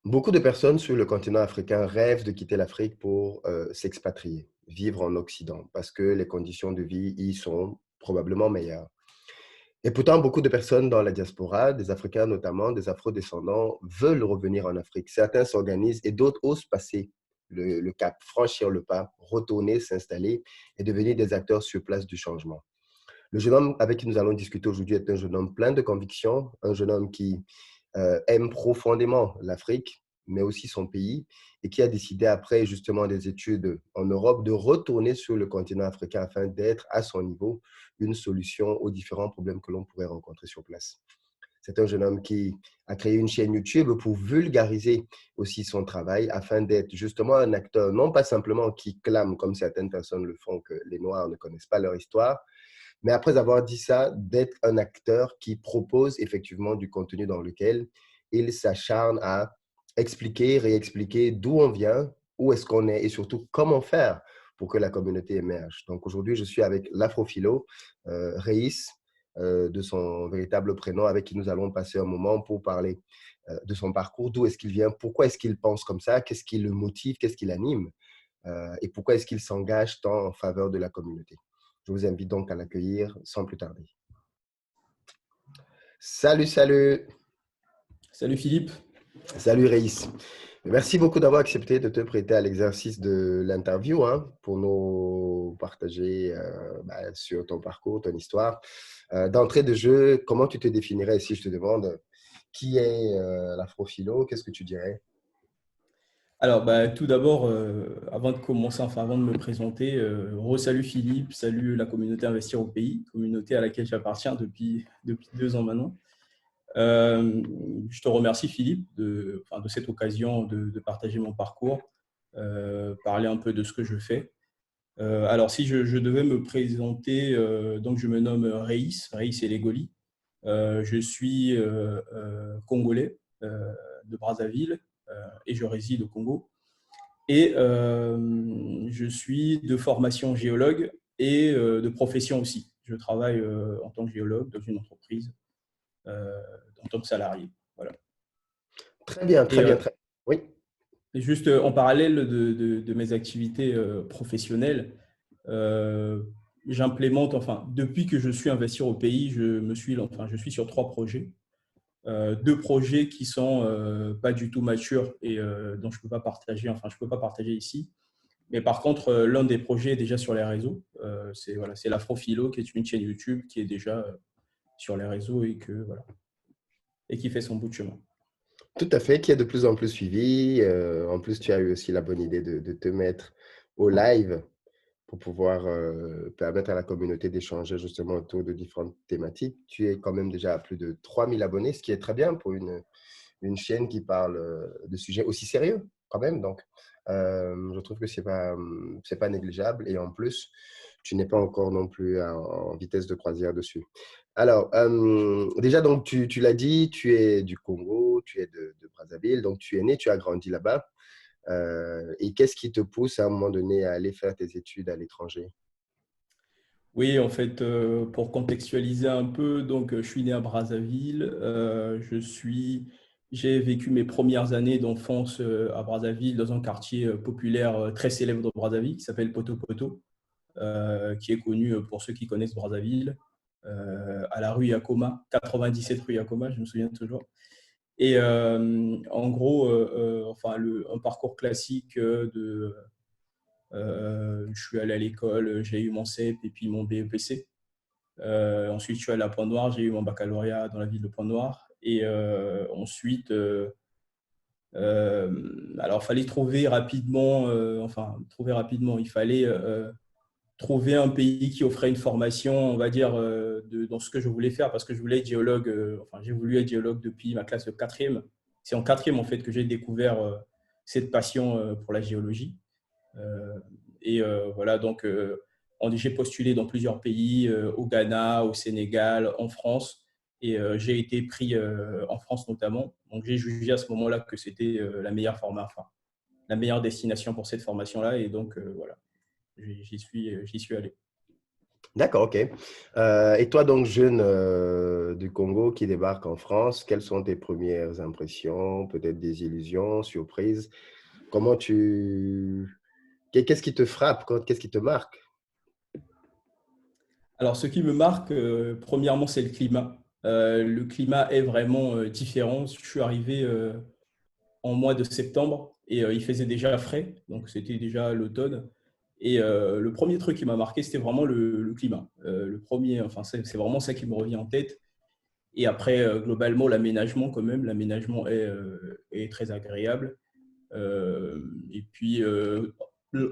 Beaucoup de personnes sur le continent africain rêvent de quitter l'Afrique pour s'expatrier, vivre en Occident, parce que les conditions de vie y sont probablement meilleures. Et pourtant, beaucoup de personnes dans la diaspora, des Africains notamment, des Afro-descendants, veulent revenir en Afrique. Certains s'organisent et d'autres osent passer le cap, franchir le pas, retourner, s'installer et devenir des acteurs sur place du changement. Le jeune homme avec qui nous allons discuter aujourd'hui est un jeune homme plein de convictions, un jeune homme qui aime profondément l'Afrique, mais aussi son pays, et qui a décidé, après justement des études en Europe, de retourner sur le continent africain afin d'être à son niveau une solution aux différents problèmes que l'on pourrait rencontrer sur place. C'est un jeune homme qui a créé une chaîne YouTube pour vulgariser aussi son travail afin d'être justement un acteur, non pas simplement qui clame, comme certaines personnes le font, que les Noirs ne connaissent pas leur histoire, mais après avoir dit ça, d'être un acteur qui propose effectivement du contenu dans lequel il s'acharne à expliquer, réexpliquer d'où on vient, où est-ce qu'on est et surtout comment faire pour que la communauté émerge. Donc aujourd'hui, je suis avec l'Afrophilo, Reis, de son véritable prénom, avec qui nous allons passer un moment pour parler de son parcours, d'où est-ce qu'il vient, pourquoi est-ce qu'il pense comme ça, qu'est-ce qui le motive, qu'est-ce qui l'anime et pourquoi est-ce qu'il s'engage tant en faveur de la communauté. Je vous invite donc à l'accueillir sans plus tarder. Salut, salut. Salut Philippe. Salut Reis. Merci beaucoup d'avoir accepté de te prêter à l'exercice de l'interview pour nous partager sur ton parcours, ton histoire. D'entrée de jeu, comment tu te définirais si je te demande qui est l'Afrophilo? Qu'est-ce que tu dirais? Alors, tout d'abord, avant de commencer, enfin avant de me présenter, salut Philippe, salut la communauté Investir au Pays, communauté à laquelle j'appartiens depuis 2 ans maintenant. Je te remercie Philippe de cette occasion de partager mon parcours, parler un peu de ce que je fais. Alors, si je devais me présenter, donc je me nomme Reis Elegoli. Je suis congolais de Brazzaville et je réside au Congo. Et je suis de formation géologue et de profession aussi. Je travaille en tant que géologue dans une entreprise euh, en tant que salarié. Voilà. Très bien, Et très bien, très bien. Oui. juste en parallèle de mes activités professionnelles, euh, j'implémente, enfin, depuis que je suis investi au pays, je suis sur 3 projets. 2 projets qui sont pas du tout matures et dont je peux pas partager, enfin, je peux pas partager ici. Mais par contre, l'un des projets est déjà sur les réseaux. C'est voilà, c'est l'Afrophilo, qui est une chaîne YouTube qui est déjà sur les réseaux et qui fait son bout de chemin. Tout à fait, qui est de plus en plus suivi. En plus, tu as eu aussi la bonne idée de te mettre au live pour pouvoir permettre à la communauté d'échanger justement autour de différentes thématiques. Tu es quand même déjà à plus de 3000 abonnés, ce qui est très bien pour une chaîne qui parle de sujets aussi sérieux quand même. Donc, je trouve que c'est pas négligeable. Et en plus, tu n'es pas encore non plus en vitesse de croisière dessus. Alors, déjà, donc, tu l'as dit, tu es du Congo, tu es de Brazzaville, donc tu es né, tu as grandi là-bas. Et qu'est-ce qui te pousse à un moment donné à aller faire tes études à l'étranger? Oui, en fait, pour contextualiser un peu, donc je suis né à Brazzaville. J'ai vécu mes premières années d'enfance à Brazzaville, dans un quartier populaire très célèbre de Brazzaville qui s'appelle Poto Poto, qui est connu pour ceux qui connaissent Brazzaville, à la rue Yakoma, 97 rue Yakoma, je me souviens toujours. Et en gros, enfin, un parcours classique je suis allé à l'école, j'ai eu mon CEP et puis mon BEPC. Ensuite, je suis allé à Pointe-Noire, j'ai eu mon baccalauréat dans la ville de Pointe-Noire. Et ensuite, alors, il fallait trouver rapidement, il fallait trouver un pays qui offrait une formation, on va dire, dans ce que je voulais faire, parce que je voulais être géologue, enfin, j'ai voulu être géologue depuis ma classe de quatrième. C'est en quatrième, en fait, que j'ai découvert cette passion pour la géologie. Euh, et voilà, donc, j'ai postulé dans plusieurs pays, au Ghana, au Sénégal, en France. Et j'ai été pris en France notamment. Donc, j'ai jugé à ce moment-là que c'était la meilleure formation, enfin, la meilleure destination pour cette formation-là. Et donc, voilà, j'y suis allé. D'accord, ok. Et toi, donc, jeune du Congo qui débarque en France, quelles sont tes premières impressions, peut-être des illusions, surprises? Comment tu... Qu'est-ce qui te frappe? Qu'est-ce qui te marque? Alors, ce qui me marque, premièrement, c'est le climat. Le climat est vraiment différent. Je suis arrivé en mois de septembre et il faisait déjà frais, donc c'était déjà l'automne. Et le premier truc qui m'a marqué, c'était vraiment le climat. Le premier, enfin, c'est vraiment ça qui me revient en tête. Et après, globalement, l'aménagement, quand même, l'aménagement est très agréable. Et puis,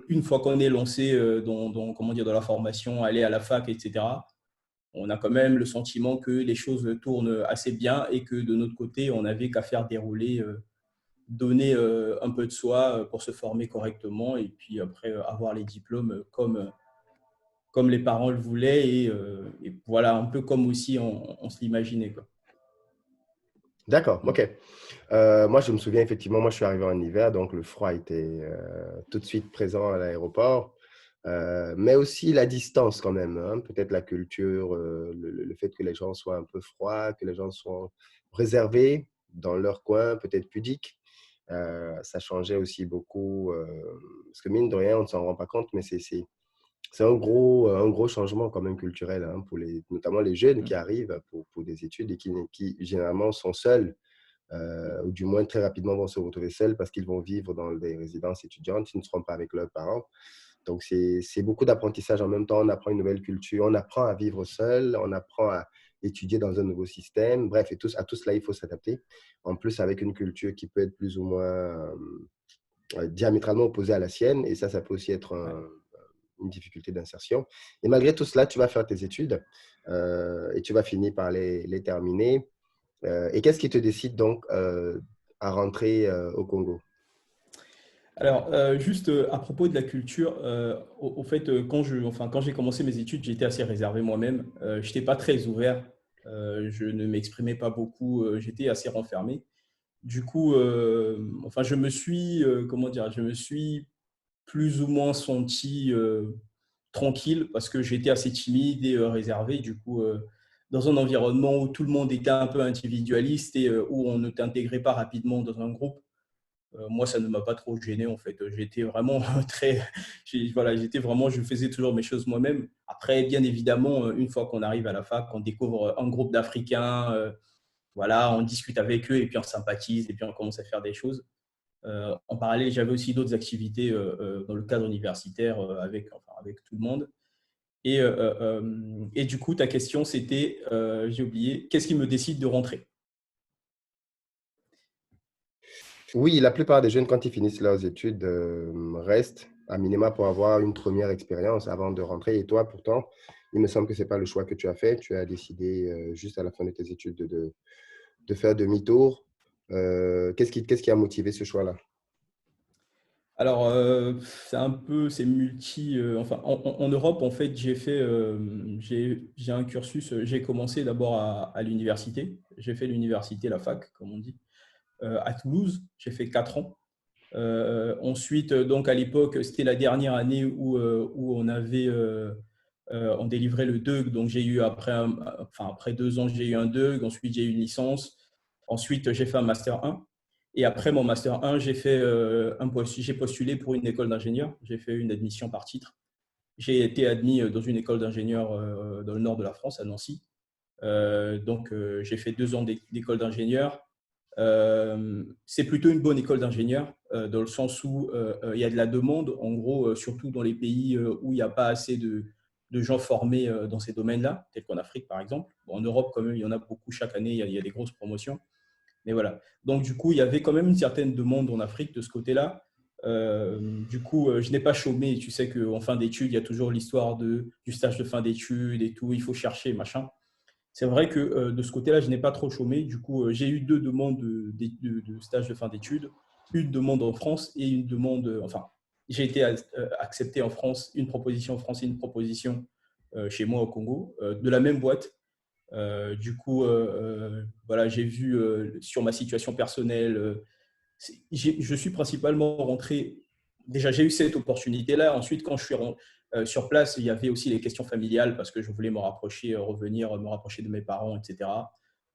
une fois qu'on est lancé comment dire, dans la formation, aller à la fac, etc., on a quand même le sentiment que les choses tournent assez bien et que de notre côté, on n'avait qu'à faire dérouler, donner un peu de soi pour se former correctement et puis après avoir les diplômes comme les parents le voulaient et voilà, un peu comme aussi on se l'imaginait, quoi. D'accord, ok. Moi, je me souviens effectivement, moi, je suis arrivé en hiver, donc le froid était tout de suite présent à l'aéroport, mais aussi la distance quand même, hein, peut-être la culture, le fait que les gens soient un peu froids, que les gens soient réservés dans leur coin, peut-être pudiques. Ça changeait aussi beaucoup, parce que mine de rien, on ne s'en rend pas compte, mais c'est un gros changement quand même culturel, hein, pour notamment les jeunes qui arrivent pour des études et qui généralement sont seuls, ou du moins très rapidement vont se retrouver seuls parce qu'ils vont vivre dans des résidences étudiantes, ils ne seront pas avec leurs parents. Donc, c'est beaucoup d'apprentissage en même temps. On apprend une nouvelle culture, on apprend à vivre seul, on apprend à étudier dans un nouveau système. Bref, à tout cela, il faut s'adapter. En plus, avec une culture qui peut être plus ou moins diamétralement opposée à la sienne. Et ça peut aussi être Ouais. une difficulté d'insertion. Et malgré tout cela, tu vas faire tes études et tu vas finir par les terminer. Et qu'est-ce qui te décide donc à rentrer au Congo? Alors, juste à propos de la culture, au fait, quand j'ai commencé mes études, j'étais assez réservé moi-même. Je n'étais pas très ouvert. Je ne m'exprimais pas beaucoup. J'étais assez renfermé. Du coup, enfin, comment dire, je me suis plus ou moins senti tranquille parce que j'étais assez timide et réservé. Du coup, dans un environnement où tout le monde était un peu individualiste et où on ne t'intégrait pas rapidement dans un groupe, moi, ça ne m'a pas trop gêné en fait. J'étais vraiment voilà, je faisais toujours mes choses moi-même. Après, bien évidemment, une fois qu'on arrive à la fac, on découvre un groupe d'Africains, voilà, on discute avec eux et puis on sympathise et puis on commence à faire des choses. En parallèle, j'avais aussi d'autres activités dans le cadre universitaire avec tout le monde. Et du coup, ta question, c'était, j'ai oublié, qu'est-ce qui me décide de rentrer? Oui, la plupart des jeunes, quand ils finissent leurs études, restent à minima pour avoir une première expérience avant de rentrer. Et toi, pourtant, il me semble que ce n'est pas le choix que tu as fait. Tu as décidé juste à la fin de tes études de faire demi-tour. Qu'est-ce qui a motivé ce choix-là? Alors, c'est multi. Enfin, en Europe, en fait, j'ai un cursus. J'ai commencé d'abord à l'université. J'ai fait l'université, la fac, comme on dit, à Toulouse. J'ai fait 4 ans. Ensuite, donc à l'époque, c'était la dernière année où on délivrait le DEUG. Donc, j'ai eu après 2 ans, j'ai eu un DEUG. Ensuite, j'ai eu une licence. Ensuite, j'ai fait un master 1. Et après mon master 1, j'ai postulé pour une école d'ingénieur. J'ai fait une admission par titre. J'ai été admis dans une école d'ingénieur dans le nord de la France, à Nancy. Donc, j'ai fait 2 ans d'école d'ingénieur. C'est plutôt une bonne école d'ingénieur dans le sens où il y a de la demande, en gros, surtout dans les pays où il n'y a pas assez de gens formés dans ces domaines-là, tels qu'en Afrique, par exemple. Bon, en Europe, quand même, il y en a beaucoup chaque année, il y a des grosses promotions. Mais voilà. Donc, du coup, il y avait quand même une certaine demande en Afrique de ce côté-là. Du coup, je n'ai pas chômé. Tu sais qu'en fin d'études, il y a toujours l'histoire du stage de fin d'études et tout. Il faut chercher, machin. C'est vrai que de ce côté-là, je n'ai pas trop chômé. Du coup, j'ai eu 2 demandes de stage de fin d'études. Une demande en France et une demande. Enfin, j'ai été accepté en France, une proposition en France et une proposition chez moi au Congo, de la même boîte. Du coup, voilà, j'ai vu sur ma situation personnelle, je suis principalement rentré. Déjà, j'ai eu cette opportunité-là. Ensuite, quand Sur place, il y avait aussi les questions familiales parce que je voulais me rapprocher, revenir, me rapprocher de mes parents, etc.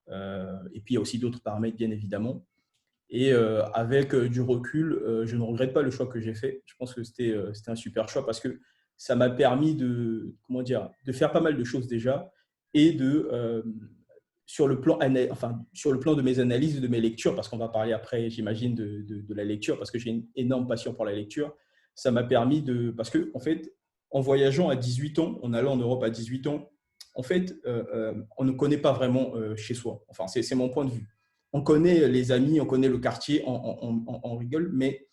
Et puis, il y a aussi d'autres paramètres, bien évidemment. Et avec du recul, je ne regrette pas le choix que j'ai fait. Je pense que c'était un super choix parce que ça m'a permis de, comment dire, de faire pas mal de choses déjà et sur le plan, enfin, sur le plan de mes analyses et de mes lectures, parce qu'on va parler après, j'imagine, de la lecture, parce que j'ai une énorme passion pour la lecture, ça m'a permis de… Parce que, en fait, en voyageant à 18 ans, en allant en Europe à 18 ans, en fait, on ne connaît pas vraiment chez soi. Enfin, c'est mon point de vue. On connaît les amis, on connaît le quartier, on rigole, mais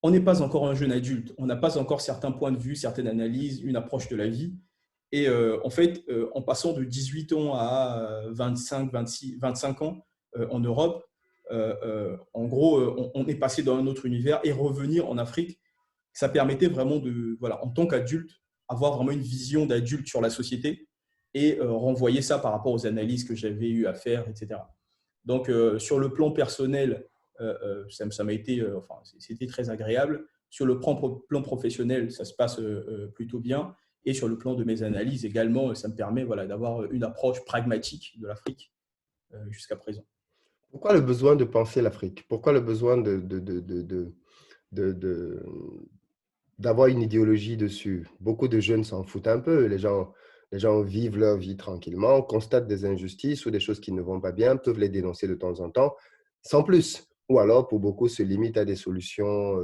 on n'est pas encore un jeune adulte. On n'a pas encore certains points de vue, certaines analyses, une approche de la vie. Et en fait, en passant de 18 ans à 25, 26, 25 ans en Europe, en gros, on est passé dans un autre univers et revenir en Afrique, ça permettait vraiment de, voilà, en tant qu'adulte, avoir vraiment une vision d'adulte sur la société et renvoyer ça par rapport aux analyses que j'avais eu à faire, etc. Donc, sur le plan personnel, ça m'a été, enfin, c'était très agréable. Sur le plan professionnel, ça se passe plutôt bien. Et sur le plan de mes analyses également, ça me permet, voilà, d'avoir une approche pragmatique de l'Afrique jusqu'à présent. Pourquoi le besoin de penser l'Afrique? Pourquoi le besoin de- d'avoir une idéologie dessus? Beaucoup de jeunes s'en foutent un peu. Les gens vivent leur vie tranquillement, constatent des injustices ou des choses qui ne vont pas bien, peuvent les dénoncer de temps en temps, sans plus. Ou alors, pour beaucoup, se limitent à des solutions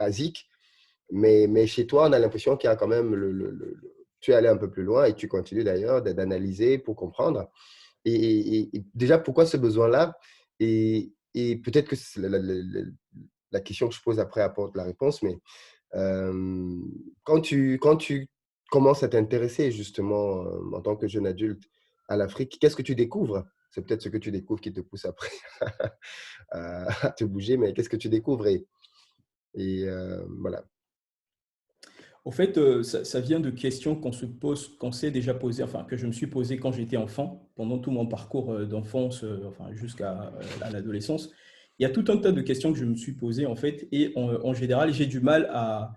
basiques. Mais chez toi, on a l'impression qu'il y a quand même tu es allé un peu plus loin et tu continues d'ailleurs d'analyser pour comprendre. Et déjà, pourquoi ce besoin-là? Et peut-être que la question que je pose après apporte la réponse, mais quand tu commences à t'intéresser justement en tant que jeune adulte à l'Afrique, qu'est-ce que tu découvres? C'est peut-être ce que tu découvres qui te pousse après à te bouger, mais qu'est-ce que tu découvres? Voilà. Au fait, ça vient de questions qu'on se pose, qu'on s'est déjà posées, enfin, que je me suis posé quand j'étais enfant, pendant tout mon parcours d'enfance, enfin, jusqu'à l'adolescence. Il y a tout un tas de questions que je me suis posées, en fait, et en général, j'ai du mal à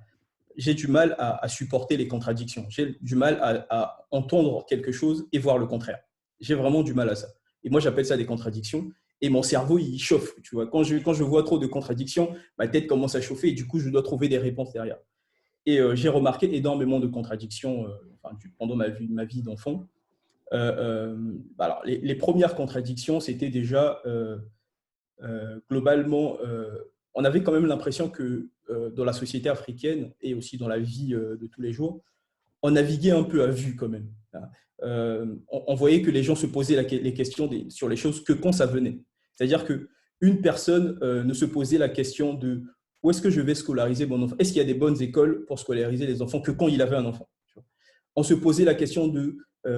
supporter les contradictions. J'ai du mal à entendre quelque chose et voir le contraire. J'ai vraiment du mal à ça. Et moi, j'appelle ça des contradictions. Et mon cerveau, il chauffe. Tu vois. Quand je vois trop de contradictions, ma tête commence à chauffer et du coup, je dois trouver des réponses derrière. Et j'ai remarqué énormément de contradictions enfin, pendant ma vie d'enfant. Alors, les premières contradictions, c'était déjà globalement, on avait quand même l'impression que dans la société africaine et aussi dans la vie de tous les jours, on naviguait un peu à vue quand même. On voyait que les gens se posaient les questions sur les choses que quand ça venait. C'est-à-dire qu'une personne ne se posait la question de où est-ce que je vais scolariser mon enfant? Est-ce qu'il y a des bonnes écoles pour scolariser les enfants que quand il avait un enfant? On se posait la question de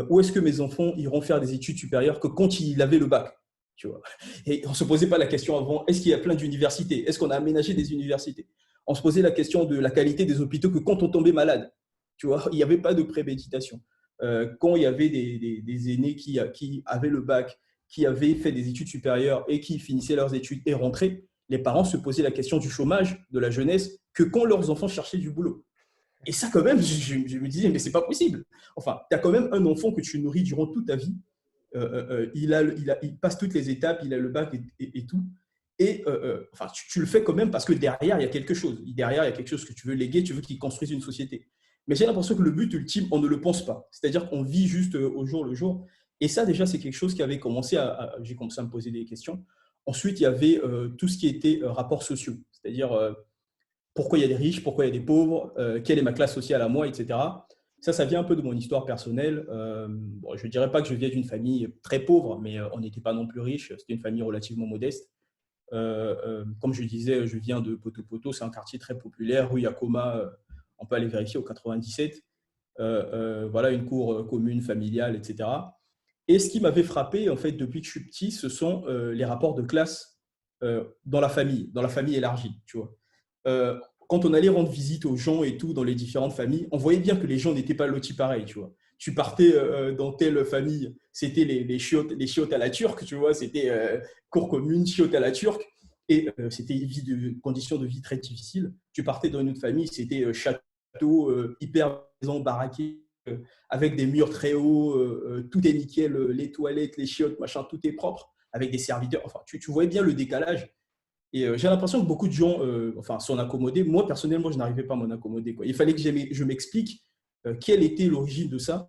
où est-ce que mes enfants iront faire des études supérieures que quand il avait le bac, tu vois. Et on ne se posait pas la question avant, est-ce qu'il y a plein d'universités? Est-ce qu'on a aménagé des universités? On se posait la question de la qualité des hôpitaux que quand on tombait malade, tu vois, il n'y avait pas de préméditation. Quand il y avait des aînés qui avaient le bac, qui avaient fait des études supérieures et qui finissaient leurs études et rentraient, les parents se posaient la question du chômage de la jeunesse que quand leurs enfants cherchaient du boulot. Et ça, quand même, je me disais, mais c'est pas possible. Enfin, tu as quand même un enfant que tu nourris durant toute ta vie. Il passe toutes les étapes, il a le bac et tout. Et enfin, tu le fais quand même parce que derrière, il y a quelque chose. Derrière, il y a quelque chose que tu veux léguer, tu veux qu'il construise une société. Mais j'ai l'impression que le but ultime, on ne le pense pas. C'est-à-dire qu'on vit juste au jour le jour. Et ça, déjà, c'est quelque chose qui avait commencé j'ai commencé à me poser des questions. Ensuite, il y avait tout ce qui était rapports sociaux. C'est-à-dire, pourquoi il y a des riches, pourquoi il y a des pauvres, quelle est ma classe sociale à moi, etc. Ça vient un peu de mon histoire personnelle. Bon, je ne dirais pas que je viens d'une famille très pauvre, mais on n'était pas non plus riche. C'était une famille relativement modeste. Comme je disais, je viens de Poto Poto, c'est un quartier très populaire, rue Yakoma, on peut aller vérifier au 97. Voilà, une cour commune, familiale, etc. Et ce qui m'avait frappé, en fait, depuis que je suis petit, ce sont les rapports de classe dans la famille élargie, tu vois. Quand on allait rendre visite aux gens et tout dans les différentes familles, on voyait bien que les gens n'étaient pas lotis pareil, tu vois. Tu partais dans telle famille, c'était les chiottes à la turque, tu vois, c'était cour commune, chiottes à la turque, et c'était conditions de vie très difficiles. Tu partais dans une autre famille, c'était château château hyper maison baraqué, avec des murs très hauts, tout est nickel, les toilettes, les chiottes, machin, tout est propre, avec des serviteurs. Enfin, tu voyais bien le décalage. Et j'ai l'impression que beaucoup de gens enfin, s'en accommodaient. Moi, personnellement, je n'arrivais pas à m'en accommoder, quoi. Il fallait que je m'explique quelle était l'origine de ça.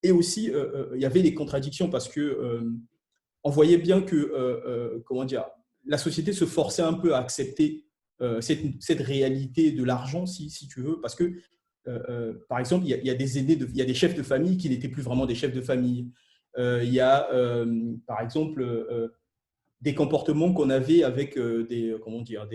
Et aussi, il y avait des contradictions parce que on voyait bien que comment dire, la société se forçait un peu à accepter cette réalité de l'argent, si tu veux, parce que, par exemple, il y a des aînés, il y a des chefs de famille qui n'étaient plus vraiment des chefs de famille. Il y a, par exemple, des comportements qu'on avait avec comment dire,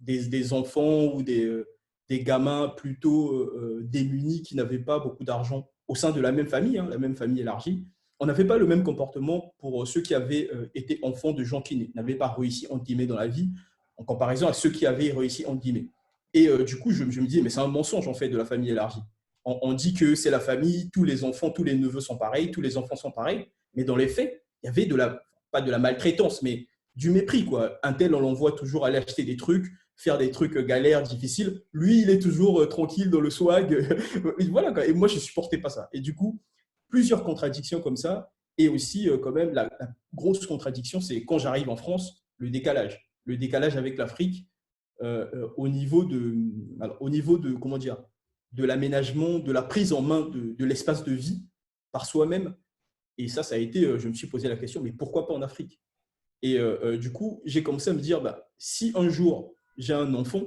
des enfants ou des gamins plutôt démunis qui n'avaient pas beaucoup d'argent au sein de la même famille, hein, la même famille élargie. On n'avait pas le même comportement pour ceux qui avaient été enfants de gens qui n'avaient pas réussi, entre guillemets, dans la vie, en comparaison à ceux qui avaient réussi, entre guillemets. Et du coup, je me disais, mais c'est un mensonge, en fait, de la famille élargie. On dit que c'est la famille, tous les enfants, tous les neveux sont pareils, tous les enfants sont pareils, mais dans les faits, il y avait pas de la maltraitance, mais du mépris, quoi. Un tel, on l'envoie toujours aller acheter des trucs, faire des trucs galères, difficiles. Lui, il est toujours tranquille dans le swag. Voilà, quoi. Et moi, je ne supportais pas ça. Et du coup, plusieurs contradictions comme ça. Et aussi, quand même, la grosse contradiction, c'est quand j'arrive en France, le décalage. Le décalage avec l'Afrique au niveau de, comment dire, de l'aménagement, de la prise en main de l'espace de vie par soi-même. Et ça a été, je me suis posé la question, mais pourquoi pas en Afrique? Et du coup, j'ai commencé à me dire, bah, si un jour j'ai un enfant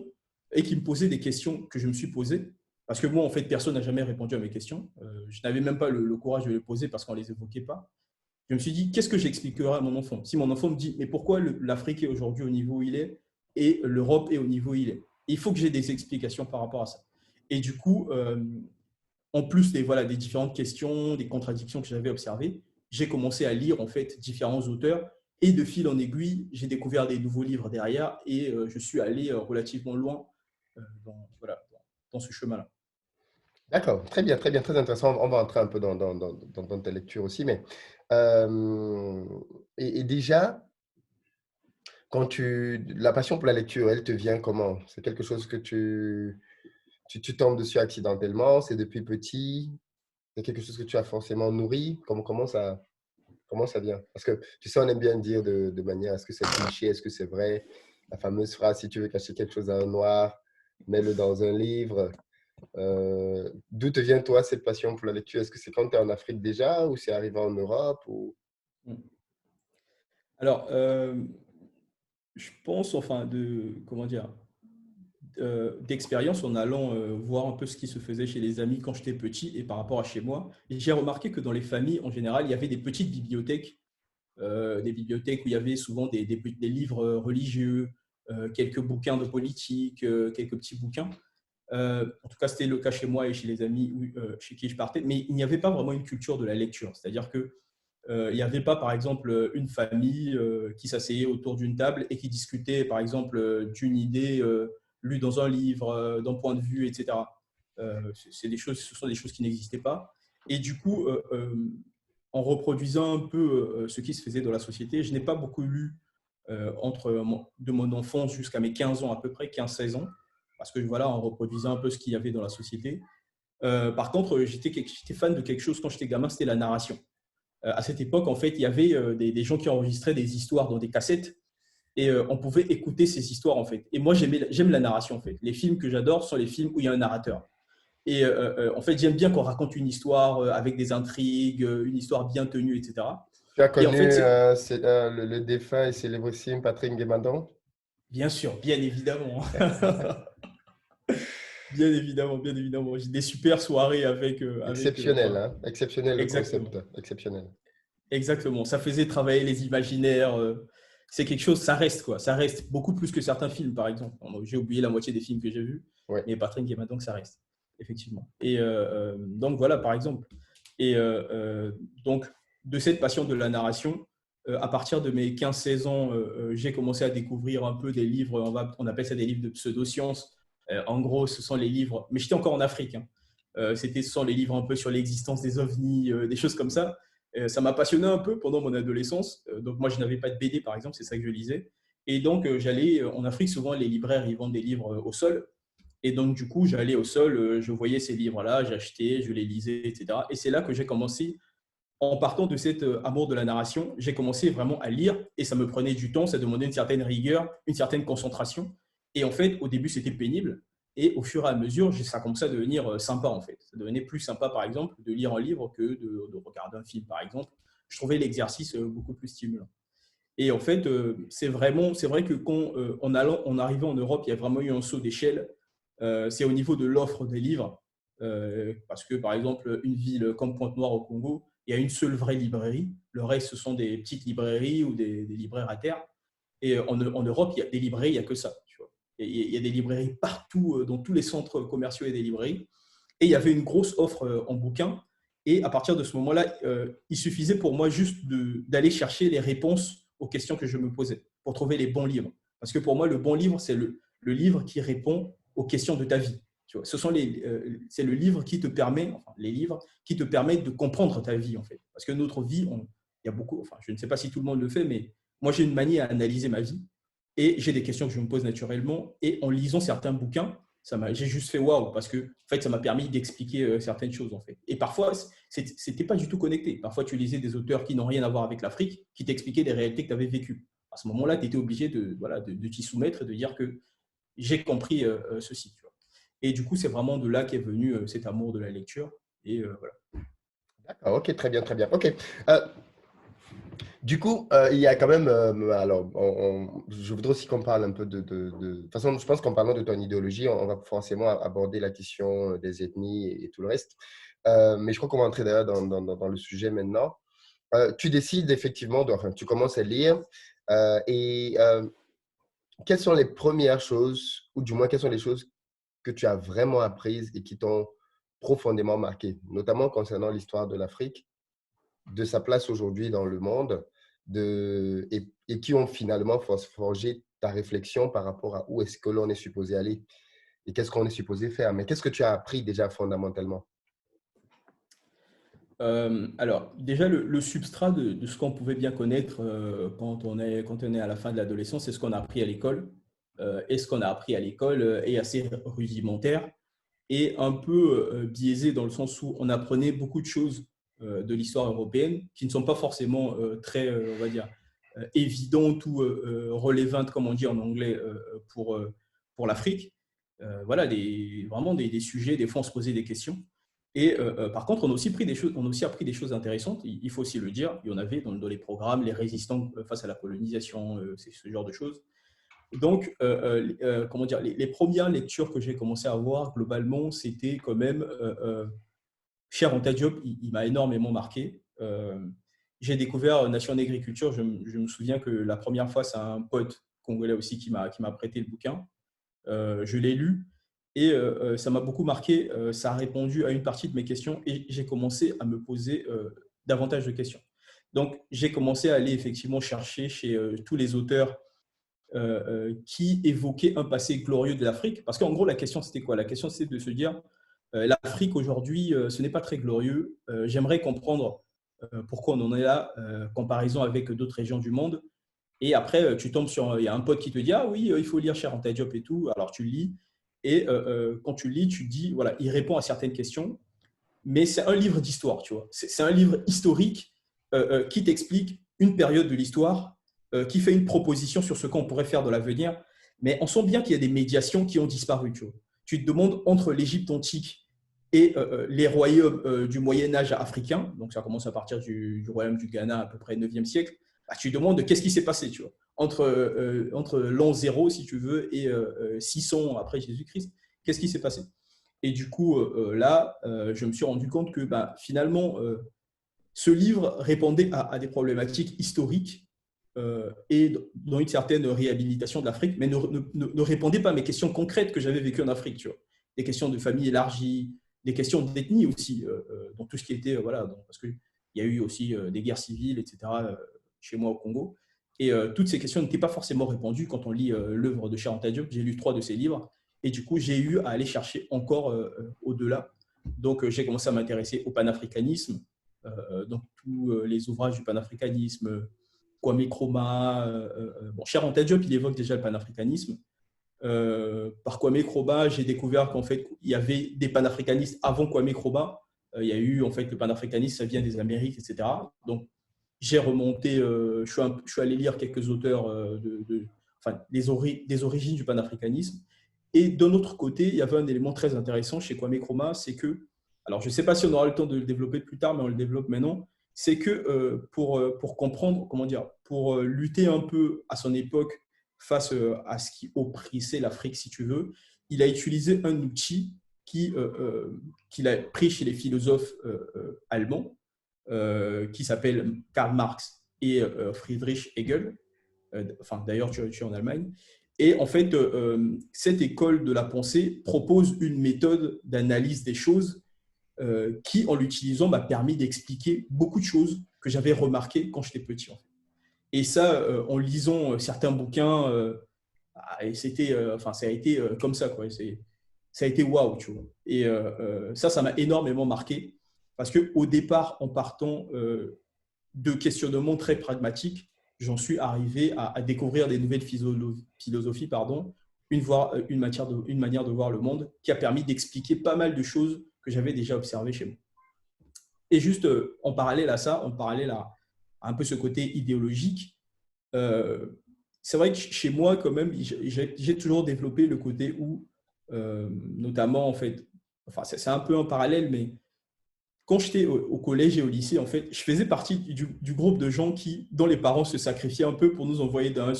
et qu'il me posait des questions que je me suis posées, parce que moi, en fait, personne n'a jamais répondu à mes questions. Je n'avais même pas le courage de les poser parce qu'on ne les évoquait pas. Je me suis dit, qu'est-ce que j'expliquerai à mon enfant? Si mon enfant me dit, mais pourquoi l'Afrique est aujourd'hui au niveau où il est et l'Europe est au niveau où il est? Il faut que j'ai des explications par rapport à ça. Et du coup, en plus des différentes questions, des contradictions que j'avais observées, j'ai commencé à lire en fait différents auteurs et de fil en aiguille, j'ai découvert des nouveaux livres derrière et je suis allé relativement loin dans ce chemin-là. D'accord, très bien, très intéressant. On va entrer un peu dans ta lecture aussi, mais euh, et déjà, la passion pour la lecture, elle te vient comment? C'est quelque chose que tu tombes dessus accidentellement, c'est depuis petit, c'est quelque chose que tu as forcément nourri. Comment ça vient? Parce que tu sais, on aime bien dire de manière, est-ce que c'est cliché, est-ce que c'est vrai? La fameuse phrase, si tu veux cacher quelque chose à un noir, mets-le dans un livre. D'où te vient, toi, cette passion pour la lecture? Est-ce que c'est quand tu es en Afrique déjà ou c'est arrivé en Europe ou... Alors, je pense, enfin, comment dire, d'expérience en allant voir un peu ce qui se faisait chez les amis quand j'étais petit et par rapport à chez moi. Et j'ai remarqué que dans les familles, en général, il y avait des petites bibliothèques, des bibliothèques où il y avait souvent des livres religieux, quelques bouquins de politique, quelques petits bouquins. En tout cas, c'était le cas chez moi et chez les amis chez qui je partais, mais il n'y avait pas vraiment une culture de la lecture. C'est-à-dire que il n'y avait pas, par exemple, une famille qui s'asseyait autour d'une table et qui discutait, par exemple, d'une idée lue dans un livre, d'un point de vue, etc. Ce sont des choses qui n'existaient pas. Et du coup, en reproduisant un peu ce qui se faisait dans la société, je n'ai pas beaucoup lu de mon enfance jusqu'à mes 15 ans à peu près, 15-16 ans, parce que voilà, en reproduisant un peu ce qu'il y avait dans la société. Par contre, j'étais fan de quelque chose quand j'étais gamin, c'était la narration. À cette époque, en fait, il y avait des gens qui enregistraient des histoires dans des cassettes et on pouvait écouter ces histoires, en fait. Et moi, j'aime la narration, en fait. Les films que j'adore sont les films où il y a un narrateur. Et en fait, j'aime bien qu'on raconte une histoire avec des intrigues, une histoire bien tenue, etc. Tu as Et en connu fait, le défunt et célébrissime Patrick Guémadon? bien sûr, bien évidemment. Bien évidemment, bien évidemment. J'ai des super soirées avec Exceptionnel, enfin, hein? Exceptionnel le exactement. concept, exceptionnel. Exactement. Ça faisait travailler les imaginaires. C'est quelque chose, ça reste quoi. Ça reste beaucoup plus que certains films, par exemple. Bon, j'ai oublié la moitié des films que j'ai vus, Ouais. mais Patrick Guémat, donc ça reste, effectivement. Et donc voilà, par exemple. Et donc, de cette passion de la narration, à partir de mes 15-16 ans, j'ai commencé à découvrir un peu des livres, on appelle ça des livres de pseudosciences. En gros, ce sont les livres, mais j'étais encore en Afrique, hein. Ce sont les livres un peu sur l'existence des ovnis, des choses comme ça. Ça m'a passionné un peu pendant mon adolescence. Donc, moi, je n'avais pas de BD, par exemple, c'est ça que je lisais. Et donc, j'allais en Afrique, souvent, les libraires, ils vendent des livres au sol. Et donc, du coup, j'allais au sol, je voyais ces livres-là, j'achetais, je les lisais, etc. Et c'est là que j'ai commencé, en partant de cet amour de la narration, j'ai commencé vraiment à lire et ça me prenait du temps, ça demandait une certaine rigueur, une certaine concentration. Et en fait, au début, c'était pénible. Et au fur et à mesure, ça commençait à devenir sympa, en fait. Ça devenait plus sympa, par exemple, de lire un livre que de regarder un film, par exemple. Je trouvais l'exercice beaucoup plus stimulant. Et en fait, c'est vrai que quand en arrivant en Europe, il y a vraiment eu un saut d'échelle. C'est au niveau de l'offre des livres. Parce que, par exemple, une ville comme Pointe-Noire au Congo, il y a une seule vraie librairie. Le reste, ce sont des petites librairies ou des libraires à terre. Et en Europe, il y a des librairies, il n'y a que ça. Tu vois. Et il y a des librairies partout, dans tous les centres commerciaux et des librairies. Et il y avait une grosse offre en bouquins. Et à partir de ce moment-là, il suffisait pour moi juste d'aller chercher les réponses aux questions que je me posais pour trouver les bons livres. Parce que pour moi, le bon livre, c'est le livre qui répond aux questions de ta vie. Tu vois, c'est le livre qui te permet, enfin, les livres qui te permettent de comprendre ta vie, en fait. Parce que notre vie, il y a beaucoup, enfin, je ne sais pas si tout le monde le fait, mais moi, j'ai une manie à analyser ma vie et j'ai des questions que je me pose naturellement. Et en lisant certains bouquins, j'ai juste fait waouh parce que en fait, ça m'a permis d'expliquer certaines choses en fait. Et parfois, c'était pas du tout connecté. Parfois, tu lisais des auteurs qui n'ont rien à voir avec l'Afrique, qui t'expliquaient des réalités que tu avais vécues. À ce moment-là, tu étais obligé de t'y soumettre et de dire que j'ai compris ceci. Tu vois. Et du coup, c'est vraiment de là qu'est venu cet amour de la lecture. Et voilà. D'accord, ok, très bien, très bien. Ok. Euh, Du coup, il y a quand même, alors, je voudrais aussi qu'on parle un peu de toute façon, je pense qu'en parlant de ton idéologie, on va forcément aborder la question des ethnies et tout le reste. Mais je crois qu'on va entrer d'ailleurs dans le sujet maintenant. Tu décides effectivement, enfin, tu commences à lire et quelles sont les premières choses, ou du moins, quelles sont les choses que tu as vraiment apprises et qui t'ont profondément marqué, notamment concernant l'histoire de l'Afrique, de sa place aujourd'hui dans le monde et qui ont finalement forgé ta réflexion par rapport à où est-ce que l'on est supposé aller et qu'est-ce qu'on est supposé faire. Mais qu'est-ce que tu as appris déjà fondamentalement? Alors, déjà, le substrat de ce qu'on pouvait bien connaître quand on est à la fin de l'adolescence, c'est ce qu'on a appris à l'école. Et ce qu'on a appris à l'école est assez rudimentaire et un peu biaisé dans le sens où on apprenait beaucoup de choses de l'histoire européenne qui ne sont pas forcément très, on va dire, évidentes ou relevantes, comme on dit en anglais, pour l'Afrique. Voilà, vraiment des sujets, des fois on se posait des questions. Et par contre, on a aussi appris des choses intéressantes, il faut aussi le dire. Il y en avait dans les programmes, les résistants face à la colonisation, c'est ce genre de choses. Donc, comment dire, les premières lectures que j'ai commencé à avoir globalement, c'était quand même Cher Anta Diop, il m'a énormément marqué. J'ai découvert Nation en agriculture. Je me souviens que la première fois, c'est un pote congolais aussi qui m'a prêté le bouquin. Je l'ai lu et ça m'a beaucoup marqué. Ça a répondu à une partie de mes questions et j'ai commencé à me poser davantage de questions. Donc, j'ai commencé à aller effectivement chercher chez tous les auteurs qui évoquaient un passé glorieux de l'Afrique. Parce qu'en gros, la question, c'était quoi? La question, c'était de se dire, l'Afrique aujourd'hui, ce n'est pas très glorieux. J'aimerais comprendre pourquoi on en est là, comparaison avec d'autres régions du monde. Et après, tu tombes sur, il y a un pote qui te dit, ah oui, il faut lire Cher Anta Diop et tout. Alors tu le lis. Et quand tu le lis, tu te dis, voilà, il répond à certaines questions. Mais c'est un livre d'histoire, tu vois. C'est un livre historique qui t'explique une période de l'histoire, qui fait une proposition sur ce qu'on pourrait faire dans l'avenir. Mais on sent bien qu'il y a des médiations qui ont disparu, tu vois. Tu te demandes entre l'Égypte antique et les royaumes du Moyen-Âge africain, donc ça commence à partir du royaume du Ghana à peu près 9e siècle, bah, tu te demandes qu'est-ce qui s'est passé, tu vois, entre l'an 0, si tu veux, et 600 après Jésus-Christ. Qu'est-ce qui s'est passé? Et du coup, là, je me suis rendu compte que bah, finalement, ce livre répondait à des problématiques historiques et dans une certaine réhabilitation de l'Afrique, mais ne répondait pas à mes questions concrètes que j'avais vécues en Afrique. Tu vois. Des questions de famille élargie, des questions d'ethnie aussi, dans tout ce qui était, voilà, parce qu'il y a eu aussi des guerres civiles, etc., chez moi au Congo. Et toutes ces questions n'étaient pas forcément répondues quand on lit l'œuvre de Cheikh Anta Diop. J'ai lu 3 de ses livres. Et du coup, j'ai eu à aller chercher encore au-delà. Donc, j'ai commencé à m'intéresser au panafricanisme, donc tous les ouvrages du panafricanisme, Kwame Nkrumah. Bon, Cheikh Anta Diop, il évoque déjà le panafricanisme. par Kwame Nkrumah, j'ai découvert qu'en fait, il y avait des panafricanistes avant Kwame Nkrumah. Il y a eu, en fait, le panafricanisme, ça vient des Amériques, etc. Donc, j'ai remonté, je suis allé lire quelques auteurs enfin, des origines du panafricanisme. Et d'un autre côté, il y avait un élément très intéressant chez Kwame Nkrumah, c'est que, alors je ne sais pas si on aura le temps de le développer plus tard, mais on le développe maintenant, c'est que pour comprendre, comment dire, pour lutter un peu à son époque face à ce qui oppressait l'Afrique, si tu veux, il a utilisé un outil qu'il a pris chez les philosophes allemands, qui s'appellent Karl Marx et Friedrich Hegel. Enfin, d'ailleurs, tu es en Allemagne. Et en fait, cette école de la pensée propose une méthode d'analyse des choses qui, en l'utilisant, m'a permis d'expliquer beaucoup de choses que j'avais remarquées quand j'étais petit. En fait. Et ça, en lisant certains bouquins, et c'était, enfin, ça a été comme ça, quoi. Ça a été waouh, tu vois. Et ça m'a énormément marqué parce qu'au départ, en partant de questionnements très pragmatiques, j'en suis arrivé à découvrir des nouvelles philosophies, pardon, une manière de voir le monde qui a permis d'expliquer pas mal de choses que j'avais déjà observées chez moi. Et juste en parallèle à ça, en parallèle à un peu ce côté idéologique, euh, c'est vrai que chez moi, quand même, j'ai toujours développé le côté où, notamment, en fait, enfin, c'est un peu un parallèle, mais quand j'étais au collège et au lycée, en fait, je faisais partie du groupe de gens qui, dont les parents se sacrifiaient un peu pour nous envoyer dans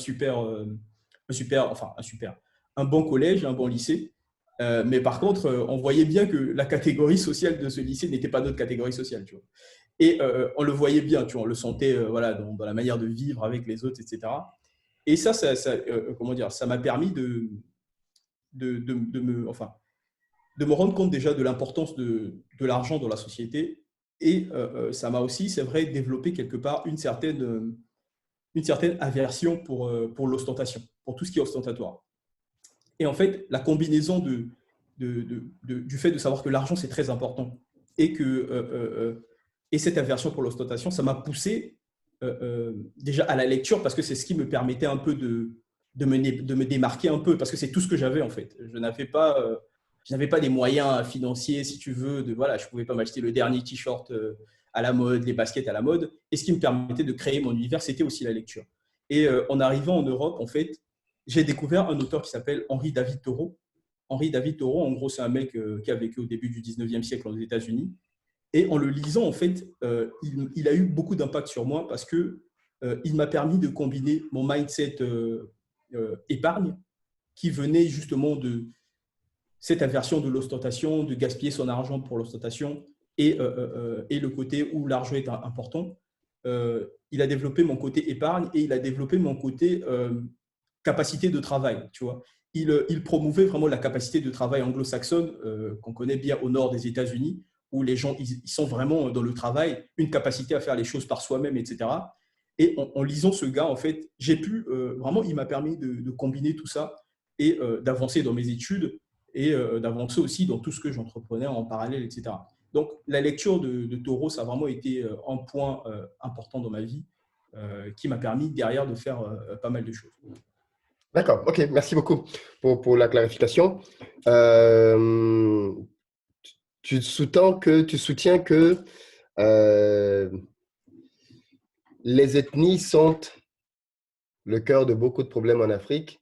un bon collège, un bon lycée. Mais par contre, on voyait bien que la catégorie sociale de ce lycée n'était pas notre catégorie sociale, tu vois. Et on le voyait bien, tu vois, on le sentait voilà, dans la manière de vivre avec les autres, etc. Et comment dire, ça m'a permis enfin, de me rendre compte déjà de l'importance de l'argent dans la société. Et ça m'a aussi, c'est vrai, développé quelque part une certaine aversion pour l'ostentation, pour tout ce qui est ostentatoire. Et en fait, la combinaison du fait de savoir que l'argent, c'est très important et cette aversion pour l'ostentation, ça m'a poussé déjà à la lecture parce que c'est ce qui me permettait un peu de me démarquer un peu parce que c'est tout ce que j'avais en fait. Je n'avais pas des moyens financiers, si tu veux, voilà, je ne pouvais pas m'acheter le dernier t-shirt à la mode, les baskets à la mode. Et ce qui me permettait de créer mon univers, c'était aussi la lecture. Et en arrivant en Europe, en fait, j'ai découvert un auteur qui s'appelle Henri David Thoreau. Henri David Thoreau, en gros, c'est un mec qui a vécu au début du 19e siècle aux États-Unis. Et en le lisant, en fait, il a eu beaucoup d'impact sur moi parce qu'il m'a permis de combiner mon mindset épargne qui venait justement de cette aversion de l'ostentation, de gaspiller son argent pour l'ostentation et le côté où l'argent est important. Il a développé mon côté épargne et il a développé mon côté capacité de travail, tu vois. Il promouvait vraiment la capacité de travail anglo-saxonne qu'on connaît bien au nord des États-Unis, où les gens ils sont vraiment dans le travail, une capacité à faire les choses par soi-même, etc. Et en lisant ce gars, en fait, j'ai pu vraiment, il m'a permis de combiner tout ça et d'avancer dans mes études et d'avancer aussi dans tout ce que j'entreprenais en parallèle, etc. Donc, la lecture de Thoreau, ça a vraiment été un point important dans ma vie qui m'a permis derrière de faire pas mal de choses. D'accord, ok, merci beaucoup pour la clarification. Euh, tu soutiens que euh, les ethnies sont le cœur de beaucoup de problèmes en Afrique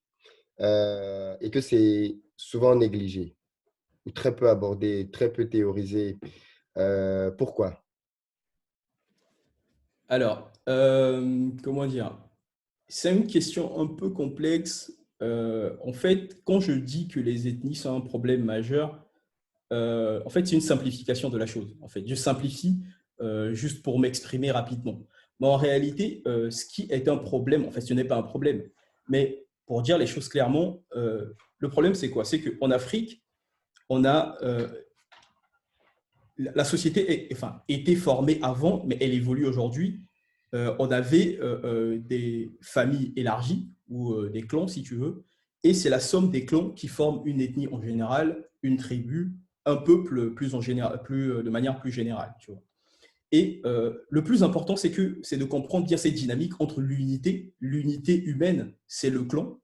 et que c'est souvent négligé ou très peu abordé, très peu théorisé. Pourquoi? Alors, comment dire? C'est une question un peu complexe. En fait, quand je dis que les ethnies sont un problème majeur, en fait, c'est une simplification de la chose. En fait, je simplifie juste pour m'exprimer rapidement. Mais en réalité, ce qui est un problème, en fait, ce n'est pas un problème. Mais pour dire les choses clairement, le problème, c'est quoi? C'est qu'en Afrique, on a la société était formée avant, mais elle évolue aujourd'hui. On avait des familles élargies ou des clans, si tu veux, et c'est la somme des clans qui forment une ethnie en général, une tribu, un peuple plus en général, de manière plus générale. Tu vois. Et le plus important, c'est de comprendre bien cette dynamique entre l'unité humaine, c'est le clan,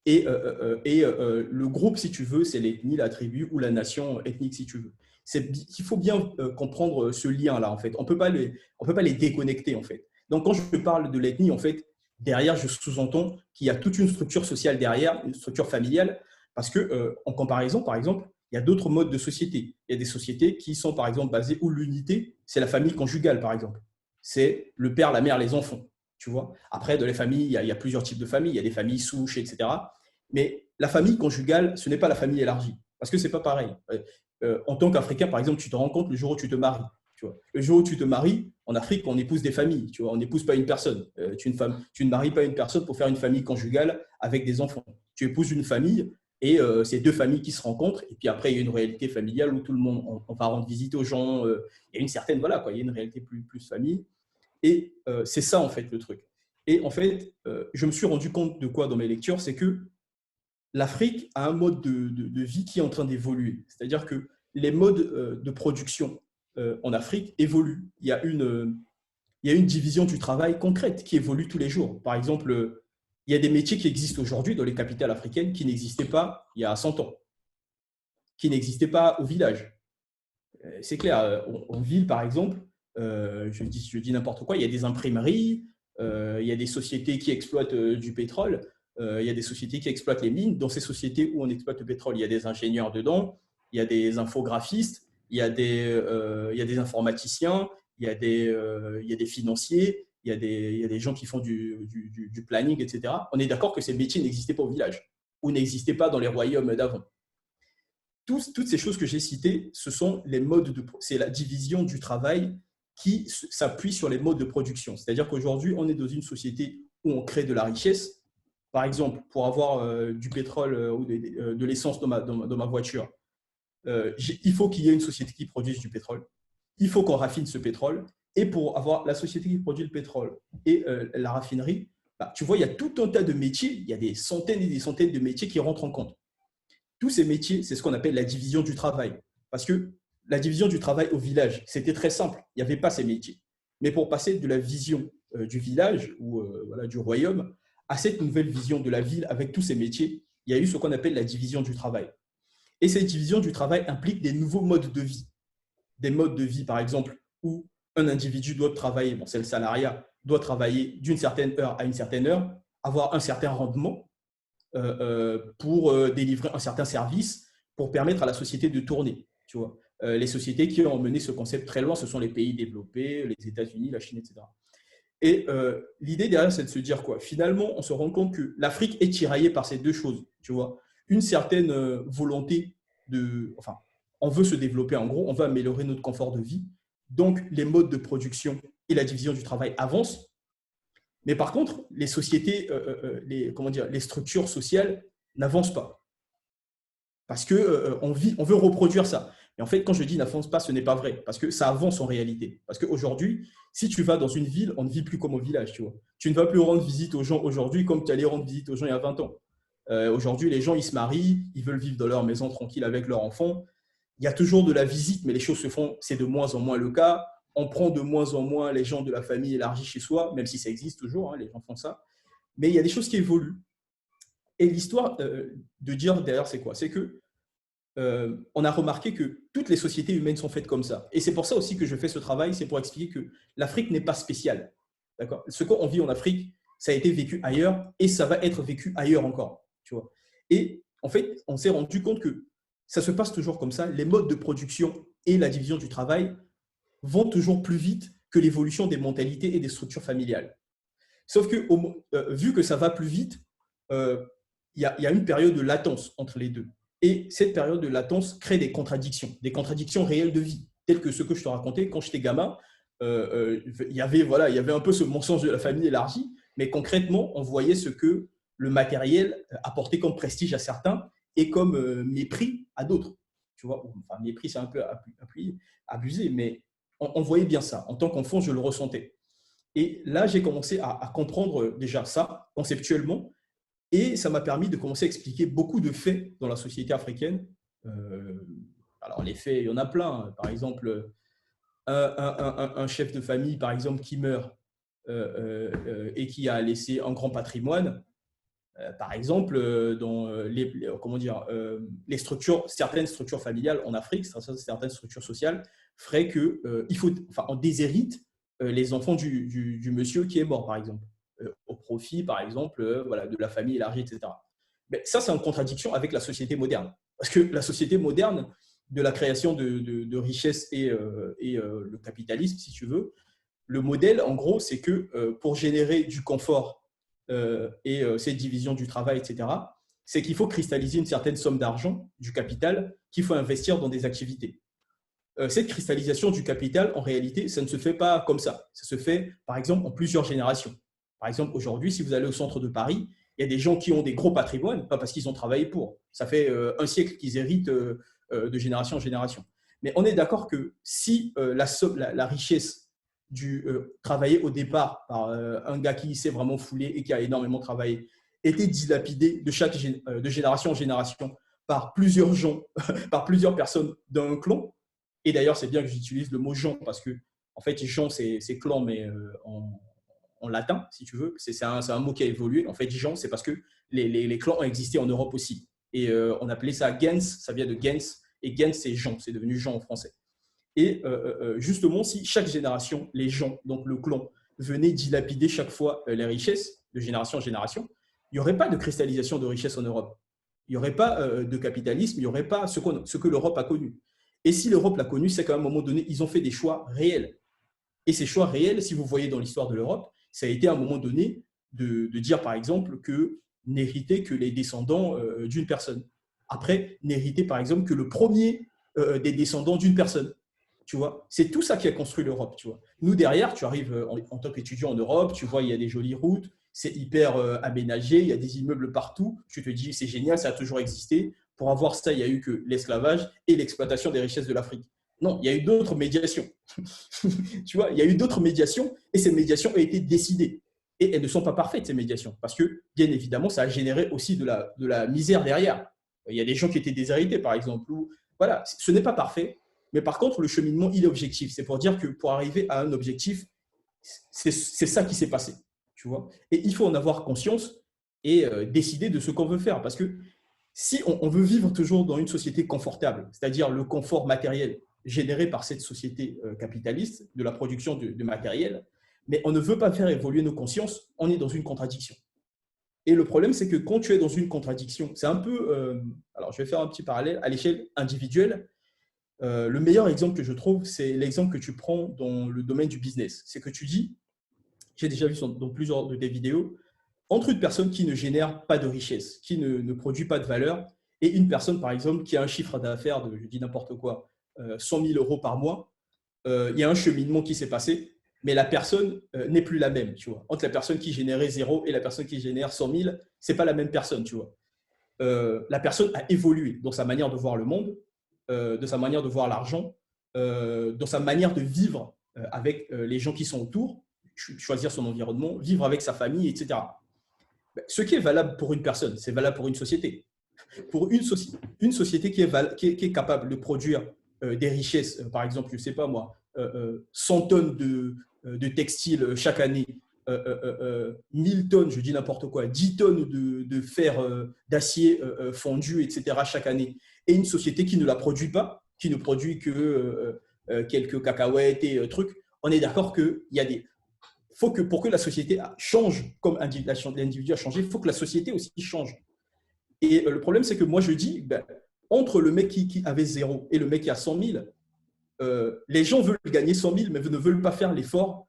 Le groupe, si tu veux, c'est l'ethnie, la tribu ou la nation ethnique, si tu veux. Il faut bien comprendre ce lien-là, en fait. On peut pas les déconnecter, en fait. Donc, quand je parle de l'ethnie, en fait, derrière, je sous-entends qu'il y a toute une structure sociale derrière, une structure familiale, parce que, en comparaison, par exemple, il y a d'autres modes de société. Il y a des sociétés qui sont, par exemple, basées où l'unité, c'est la famille conjugale, par exemple. C'est le père, la mère, les enfants, tu vois. Après, dans les familles, il y a plusieurs types de familles. Il y a des familles souches, etc. Mais la famille conjugale, ce n'est pas la famille élargie, parce que ce n'est pas pareil. En tant qu'Africain, par exemple, tu te rends compte le jour où tu te maries. Tu vois. Le jour où tu te maries, en Afrique, on épouse des familles. Tu vois. On n'épouse pas une personne. Tu ne maries pas une personne pour faire une famille conjugale avec des enfants. Tu épouses une famille et c'est deux familles qui se rencontrent. Et puis après, il y a une réalité familiale où tout le monde, on va rendre visite aux gens. Il y a une certaine, voilà, quoi, il y a une réalité plus famille. Et c'est ça, en fait, le truc. Et en fait, je me suis rendu compte de quoi dans mes lectures, c'est que l'Afrique a un mode de vie qui est en train d'évoluer. C'est-à-dire que les modes de production en Afrique évoluent. Il y a une division du travail concrète qui évolue tous les jours. Par exemple, il y a des métiers qui existent aujourd'hui dans les capitales africaines qui n'existaient pas il y a 100 ans, qui n'existaient pas au village. C'est clair, en ville, par exemple, je dis n'importe quoi, il y a des imprimeries, il y a des sociétés qui exploitent du pétrole, il y a des sociétés qui exploitent les mines. Dans ces sociétés où on exploite le pétrole, il y a des ingénieurs dedans, il y a des infographistes, il y a des informaticiens, il y a des financiers, il y a des gens qui font du planning, etc. On est d'accord que ces métiers n'existaient pas au village ou n'existaient pas dans les royaumes d'avant. Toutes ces choses que j'ai citées, ce sont c'est la division du travail qui s'appuie sur les modes de production. C'est-à-dire qu'aujourd'hui, on est dans une société où on crée de la richesse. Par exemple, pour avoir du pétrole ou de l'essence dans ma voiture, il faut qu'il y ait une société qui produise du pétrole. Il faut qu'on raffine ce pétrole. Et pour avoir la société qui produit le pétrole et la raffinerie, bah, tu vois, il y a tout un tas de métiers, il y a des centaines et des centaines de métiers qui rentrent en compte. Tous ces métiers, c'est ce qu'on appelle la division du travail. Parce que la division du travail au village, c'était très simple. Il n'y avait pas ces métiers. Mais pour passer de la vision du village ou voilà, du royaume à cette nouvelle vision de la ville avec tous ces métiers, il y a eu ce qu'on appelle la division du travail. Et cette division du travail implique des nouveaux modes de vie. Des modes de vie, par exemple, où un individu doit travailler, bon, c'est le salariat, doit travailler d'une certaine heure à une certaine heure, avoir un certain rendement, pour délivrer un certain service, pour permettre à la société de tourner. Tu vois. Les sociétés qui ont mené ce concept très loin, ce sont les pays développés, les États-Unis, la Chine, etc. Et l'idée derrière, c'est de se dire quoi? Finalement, on se rend compte que l'Afrique est tiraillée par ces deux choses. Tu vois. Une certaine volonté enfin, on veut se développer en gros, on veut améliorer notre confort de vie. Donc, les modes de production et la division du travail avancent. Mais par contre, les sociétés, les structures sociales n'avancent pas. Parce qu'on on veut reproduire ça. Et en fait, quand je dis n'avance pas, ce n'est pas vrai. Parce que ça avance en réalité. Parce qu'aujourd'hui, si tu vas dans une ville, on ne vit plus comme au village. Tu vois. Tu ne vas plus rendre visite aux gens aujourd'hui comme tu allais rendre visite aux gens il y a 20 ans. Aujourd'hui, les gens, ils se marient, ils veulent vivre dans leur maison tranquille avec leurs enfants. Il y a toujours de la visite, mais les choses se font, c'est de moins en moins le cas. On prend de moins en moins les gens de la famille élargie chez soi, même si ça existe toujours, hein, les gens font ça. Mais il y a des choses qui évoluent. Et l'histoire de dire derrière, c'est quoi? C'est que on a remarqué que toutes les sociétés humaines sont faites comme ça. Et c'est pour ça aussi que je fais ce travail, c'est pour expliquer que l'Afrique n'est pas spéciale. D'accord? Ce qu'on vit en Afrique, ça a été vécu ailleurs et ça va être vécu ailleurs encore. Tu vois? Et en fait, on s'est rendu compte que ça se passe toujours comme ça. Les modes de production et la division du travail vont toujours plus vite que l'évolution des mentalités et des structures familiales. Sauf que, vu que ça va plus vite, il y a une période de latence entre les deux. Et cette période de latence crée des contradictions réelles de vie, telles que ce que je te racontais quand j'étais gamin. Il y avait un peu ce mensonge de la famille élargie, mais concrètement, on voyait ce que le matériel apportait comme prestige à certains et comme mépris à d'autres. Tu vois, enfin, mépris, c'est un peu abusé, mais on voyait bien ça. En tant qu'enfant, je le ressentais. Et là, j'ai commencé à comprendre déjà ça conceptuellement, et ça m'a permis de commencer à expliquer beaucoup de faits dans la société africaine. Alors, les faits, il y en a plein. Par exemple, un chef de famille, par exemple, qui meurt et qui a laissé un grand patrimoine, Par exemple, dans comment dire, les structures, certaines structures familiales en Afrique, certaines structures sociales feraient que on déshérite les enfants du monsieur qui est mort, par exemple, au profit, par exemple, voilà, de la famille élargie, etc. Mais ça, c'est en contradiction avec la société moderne. Parce que la société moderne, de la création de richesses et le capitalisme, si tu veux, le modèle, en gros, c'est que pour générer du confort et cette division du travail, etc., c'est qu'il faut cristalliser une certaine somme d'argent, du capital, qu'il faut investir dans des activités. Cette cristallisation du capital, en réalité, ça ne se fait pas comme ça. Ça se fait, par exemple, en plusieurs générations. Par exemple, aujourd'hui, si vous allez au centre de Paris, il y a des gens qui ont des gros patrimoines, pas parce qu'ils ont travaillé pour. Ça fait un siècle qu'ils héritent de génération en génération. Mais on est d'accord que si la richesse du travaillé au départ par un gars qui s'est vraiment foulé et qui a énormément travaillé était dilapidée de génération en génération par plusieurs gens, par plusieurs personnes d'un clan. Et d'ailleurs, c'est bien que j'utilise le mot gens parce que, en fait, gens, c'est clan, mais en latin, si tu veux. C'est un mot qui a évolué. En fait, gens, c'est parce que les clans ont existé en Europe aussi. Et on appelait ça gens, ça vient de gens. Et gens, c'est gens, c'est devenu gens en français. Et justement, si chaque génération, les gens, donc le clan, venaient dilapider chaque fois les richesses de génération en génération, il n'y aurait pas de cristallisation de richesses en Europe. Il n'y aurait pas de capitalisme, il n'y aurait pas ce que l'Europe a connu. Et si l'Europe l'a connu, c'est qu'à un moment donné, ils ont fait des choix réels. Et ces choix réels, si vous voyez dans l'histoire de l'Europe, ça a été à un moment donné de dire, par exemple, que n'héritaient que les descendants d'une personne. Après, n'héritait, par exemple, que le premier des descendants d'une personne. Tu vois, c'est tout ça qui a construit l'Europe. Tu vois, nous derrière, tu arrives en tant qu'étudiant en Europe, tu vois, il y a des jolies routes, c'est hyper aménagé, il y a des immeubles partout. Tu te dis, c'est génial, ça a toujours existé. Pour avoir ça, il n'y a eu que l'esclavage et l'exploitation des richesses de l'Afrique. Non, il y a eu d'autres médiations. Tu vois, il y a eu d'autres médiations et ces médiations ont été décidées. Et elles ne sont pas parfaites, ces médiations, parce que, bien évidemment, ça a généré aussi de la misère derrière. Il y a des gens qui étaient déshérités, par exemple. Voilà, ce n'est pas parfait, mais par contre, le cheminement, il est objectif. C'est pour dire que pour arriver à un objectif, c'est ça qui s'est passé. Tu vois, et il faut en avoir conscience et décider de ce qu'on veut faire. Parce que si on veut vivre toujours dans une société confortable, c'est-à-dire le confort matériel généré par cette société capitaliste de la production de matériel, mais on ne veut pas faire évoluer nos consciences, on est dans une contradiction. Et le problème, c'est que quand tu es dans une contradiction, c'est un peu… alors, je vais faire un petit parallèle à l'échelle individuelle. Le meilleur exemple que je trouve, c'est l'exemple que tu prends dans le domaine du business. C'est que tu dis, j'ai déjà vu dans plusieurs de tes vidéos, entre une personne qui ne génère pas de richesse, qui ne produit pas de valeur, et une personne, par exemple, qui a un chiffre d'affaires de, je dis n'importe quoi, 100 000 euros par mois, il y a un cheminement qui s'est passé, mais la personne n'est plus la même, tu vois. Entre la personne qui générait 0 et la personne qui génère 100 000, ce n'est pas la même personne, tu vois. La personne a évolué dans sa manière de voir le monde, de sa manière de voir l'argent, dans sa manière de vivre avec les gens qui sont autour, choisir son environnement, vivre avec sa famille, etc. Ce qui est valable pour une personne, c'est valable pour une société. Pour une société qui est capable de produire des richesses, par exemple, je ne sais pas moi, 100 tonnes de textiles chaque année, 1000 tonnes, je dis n'importe quoi, 10 tonnes de fer d'acier fondu, etc. chaque année, et une société qui ne la produit pas, qui ne produit que quelques cacahuètes et trucs, on est d'accord qu'il y a des… faut que pour que la société change, comme l'individu a changé, il faut que la société aussi change. Et le problème, c'est que moi, je dis, entre le mec qui avait 0 et le mec qui a 100 000, les gens veulent gagner 100 000, mais ne veulent pas faire l'effort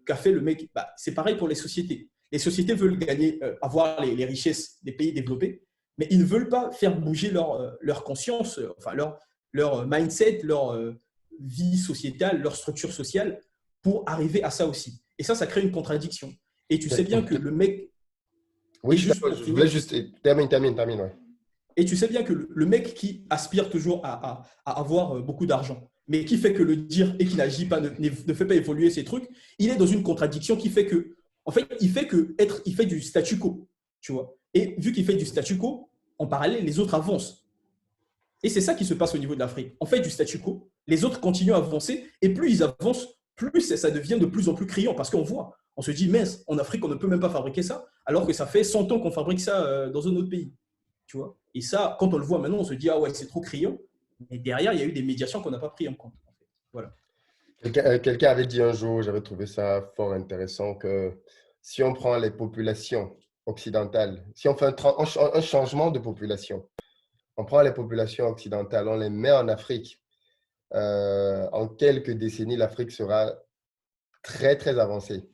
qu'a fait le mec. C'est pareil pour les sociétés. Les sociétés veulent gagner, avoir les richesses des pays développés, mais ils ne veulent pas faire bouger leur conscience, enfin leur mindset, leur vie sociétale, leur structure sociale pour arriver à ça aussi. Et ça crée une contradiction. Et tu sais bien que le mec… Oui, je voulais juste… Termine, ouais. Et tu sais bien que le mec qui aspire toujours à avoir beaucoup d'argent, mais qui fait que le dire et qui n'agit pas, ne fait pas évoluer ses trucs, il est dans une contradiction qui fait que, en fait, il fait du statu quo, tu vois. Et vu qu'il fait du statu quo, en parallèle, les autres avancent. Et c'est ça qui se passe au niveau de l'Afrique. On fait du statu quo, les autres continuent à avancer, et plus ils avancent, plus ça devient de plus en plus criant, parce qu'on voit, on se dit, mince, en Afrique, on ne peut même pas fabriquer ça, alors que ça fait 100 ans qu'on fabrique ça dans un autre pays. Tu vois. Et ça, quand on le voit maintenant, on se dit, ah ouais, c'est trop criant. Mais derrière, il y a eu des médiations qu'on n'a pas pris en compte. En fait. Voilà. Quelqu'un avait dit un jour, j'avais trouvé ça fort intéressant, que si on prend les populations occidentales, si on fait un changement de population, on prend les populations occidentales, on les met en Afrique, en quelques décennies, l'Afrique sera très, très avancée.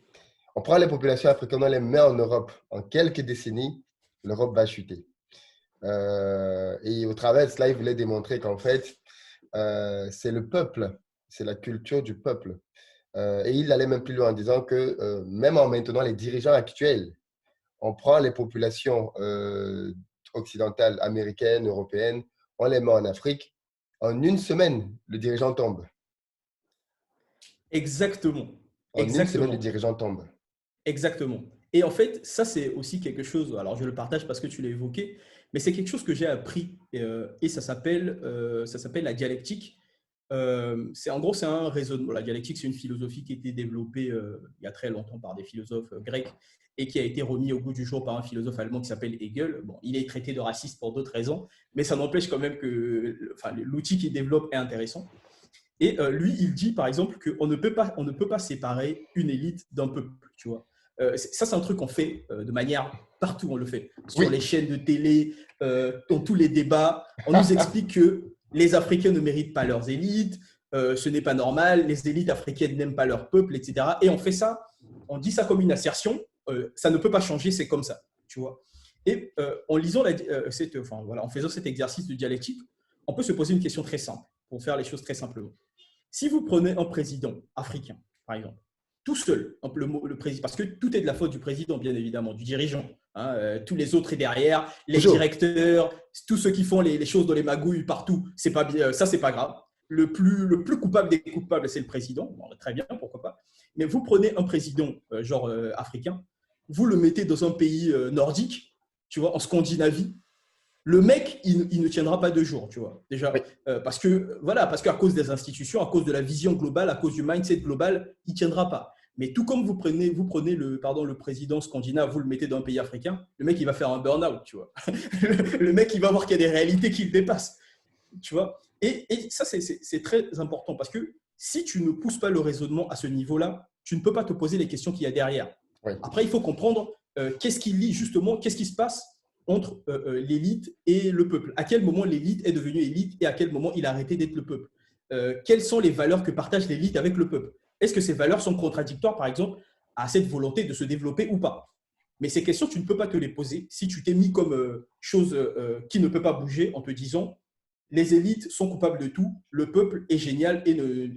On prend les populations africaines, on les met en Europe, en quelques décennies, l'Europe va chuter. Et au travers de cela, il voulait démontrer qu'en fait, c'est le peuple, c'est la culture du peuple. Et il allait même plus loin en disant que même en maintenant les dirigeants actuels, on prend les populations occidentales, américaines, européennes, on les met en Afrique. En une semaine, le dirigeant tombe. Exactement. En une semaine, le Exactement. dirigeant tombe. Exactement. Et en fait, ça, c'est aussi quelque chose, alors je le partage parce que tu l'as évoqué, mais c'est quelque chose que j'ai appris et ça s'appelle la dialectique. En gros, c'est un raisonnement. La dialectique, c'est une philosophie qui a été développée il y a très longtemps par des philosophes grecs et qui a été remis au goût du jour par un philosophe allemand qui s'appelle Hegel. Bon, il est traité de raciste pour d'autres raisons, mais ça n'empêche quand même que l'outil qu'il développe est intéressant. Et lui, il dit par exemple qu'on ne peut pas séparer une élite d'un peuple, tu vois. Ça, c'est un truc qu'on fait de manière partout, on le fait. Sur Oui. les chaînes de télé, dans tous les débats, on nous explique que les Africains ne méritent pas leurs élites, ce n'est pas normal, les élites africaines n'aiment pas leur peuple, etc. Et on fait ça, on dit ça comme une assertion, ça ne peut pas changer, c'est comme ça, tu vois. Et en lisant, en faisant cet exercice de dialectique, on peut se poser une question très simple, pour faire les choses très simplement. Si vous prenez un président africain, par exemple, tout seul, le président, parce que tout est de la faute du président, bien évidemment, du dirigeant. Hein, tous les autres est derrière, les Toujours. directeurs, tous ceux qui font les choses dans les magouilles partout, c'est pas bien, ça c'est pas grave. Le plus coupable des coupables, c'est le président. Bon, très bien, pourquoi pas. Mais vous prenez un président africain, vous le mettez dans un pays nordique, tu vois, en Scandinavie, le mec, il ne tiendra pas 2 jours, tu vois, déjà. Oui. Parce qu'à cause des institutions, à cause de la vision globale, à cause du mindset global, il ne tiendra pas. Mais tout comme vous prenez le président scandinave, vous le mettez dans un pays africain, le mec, il va faire un burn-out, tu vois. Le mec, il va voir qu'il y a des réalités qui le dépassent, tu vois. Et ça, c'est très important parce que si tu ne pousses pas le raisonnement à ce niveau-là, tu ne peux pas te poser les questions qu'il y a derrière. Oui. Après, il faut comprendre qu'est-ce qui lie justement, qu'est-ce qui se passe entre l'élite et le peuple. À quel moment l'élite est devenue élite et à quel moment il a arrêté d'être le peuple. Quelles sont les valeurs que partage l'élite avec le peuple? Est-ce que ces valeurs sont contradictoires, par exemple, à cette volonté de se développer ou pas? Mais ces questions, tu ne peux pas te les poser si tu t'es mis comme chose qui ne peut pas bouger en te disant les élites sont coupables de tout, le peuple est génial et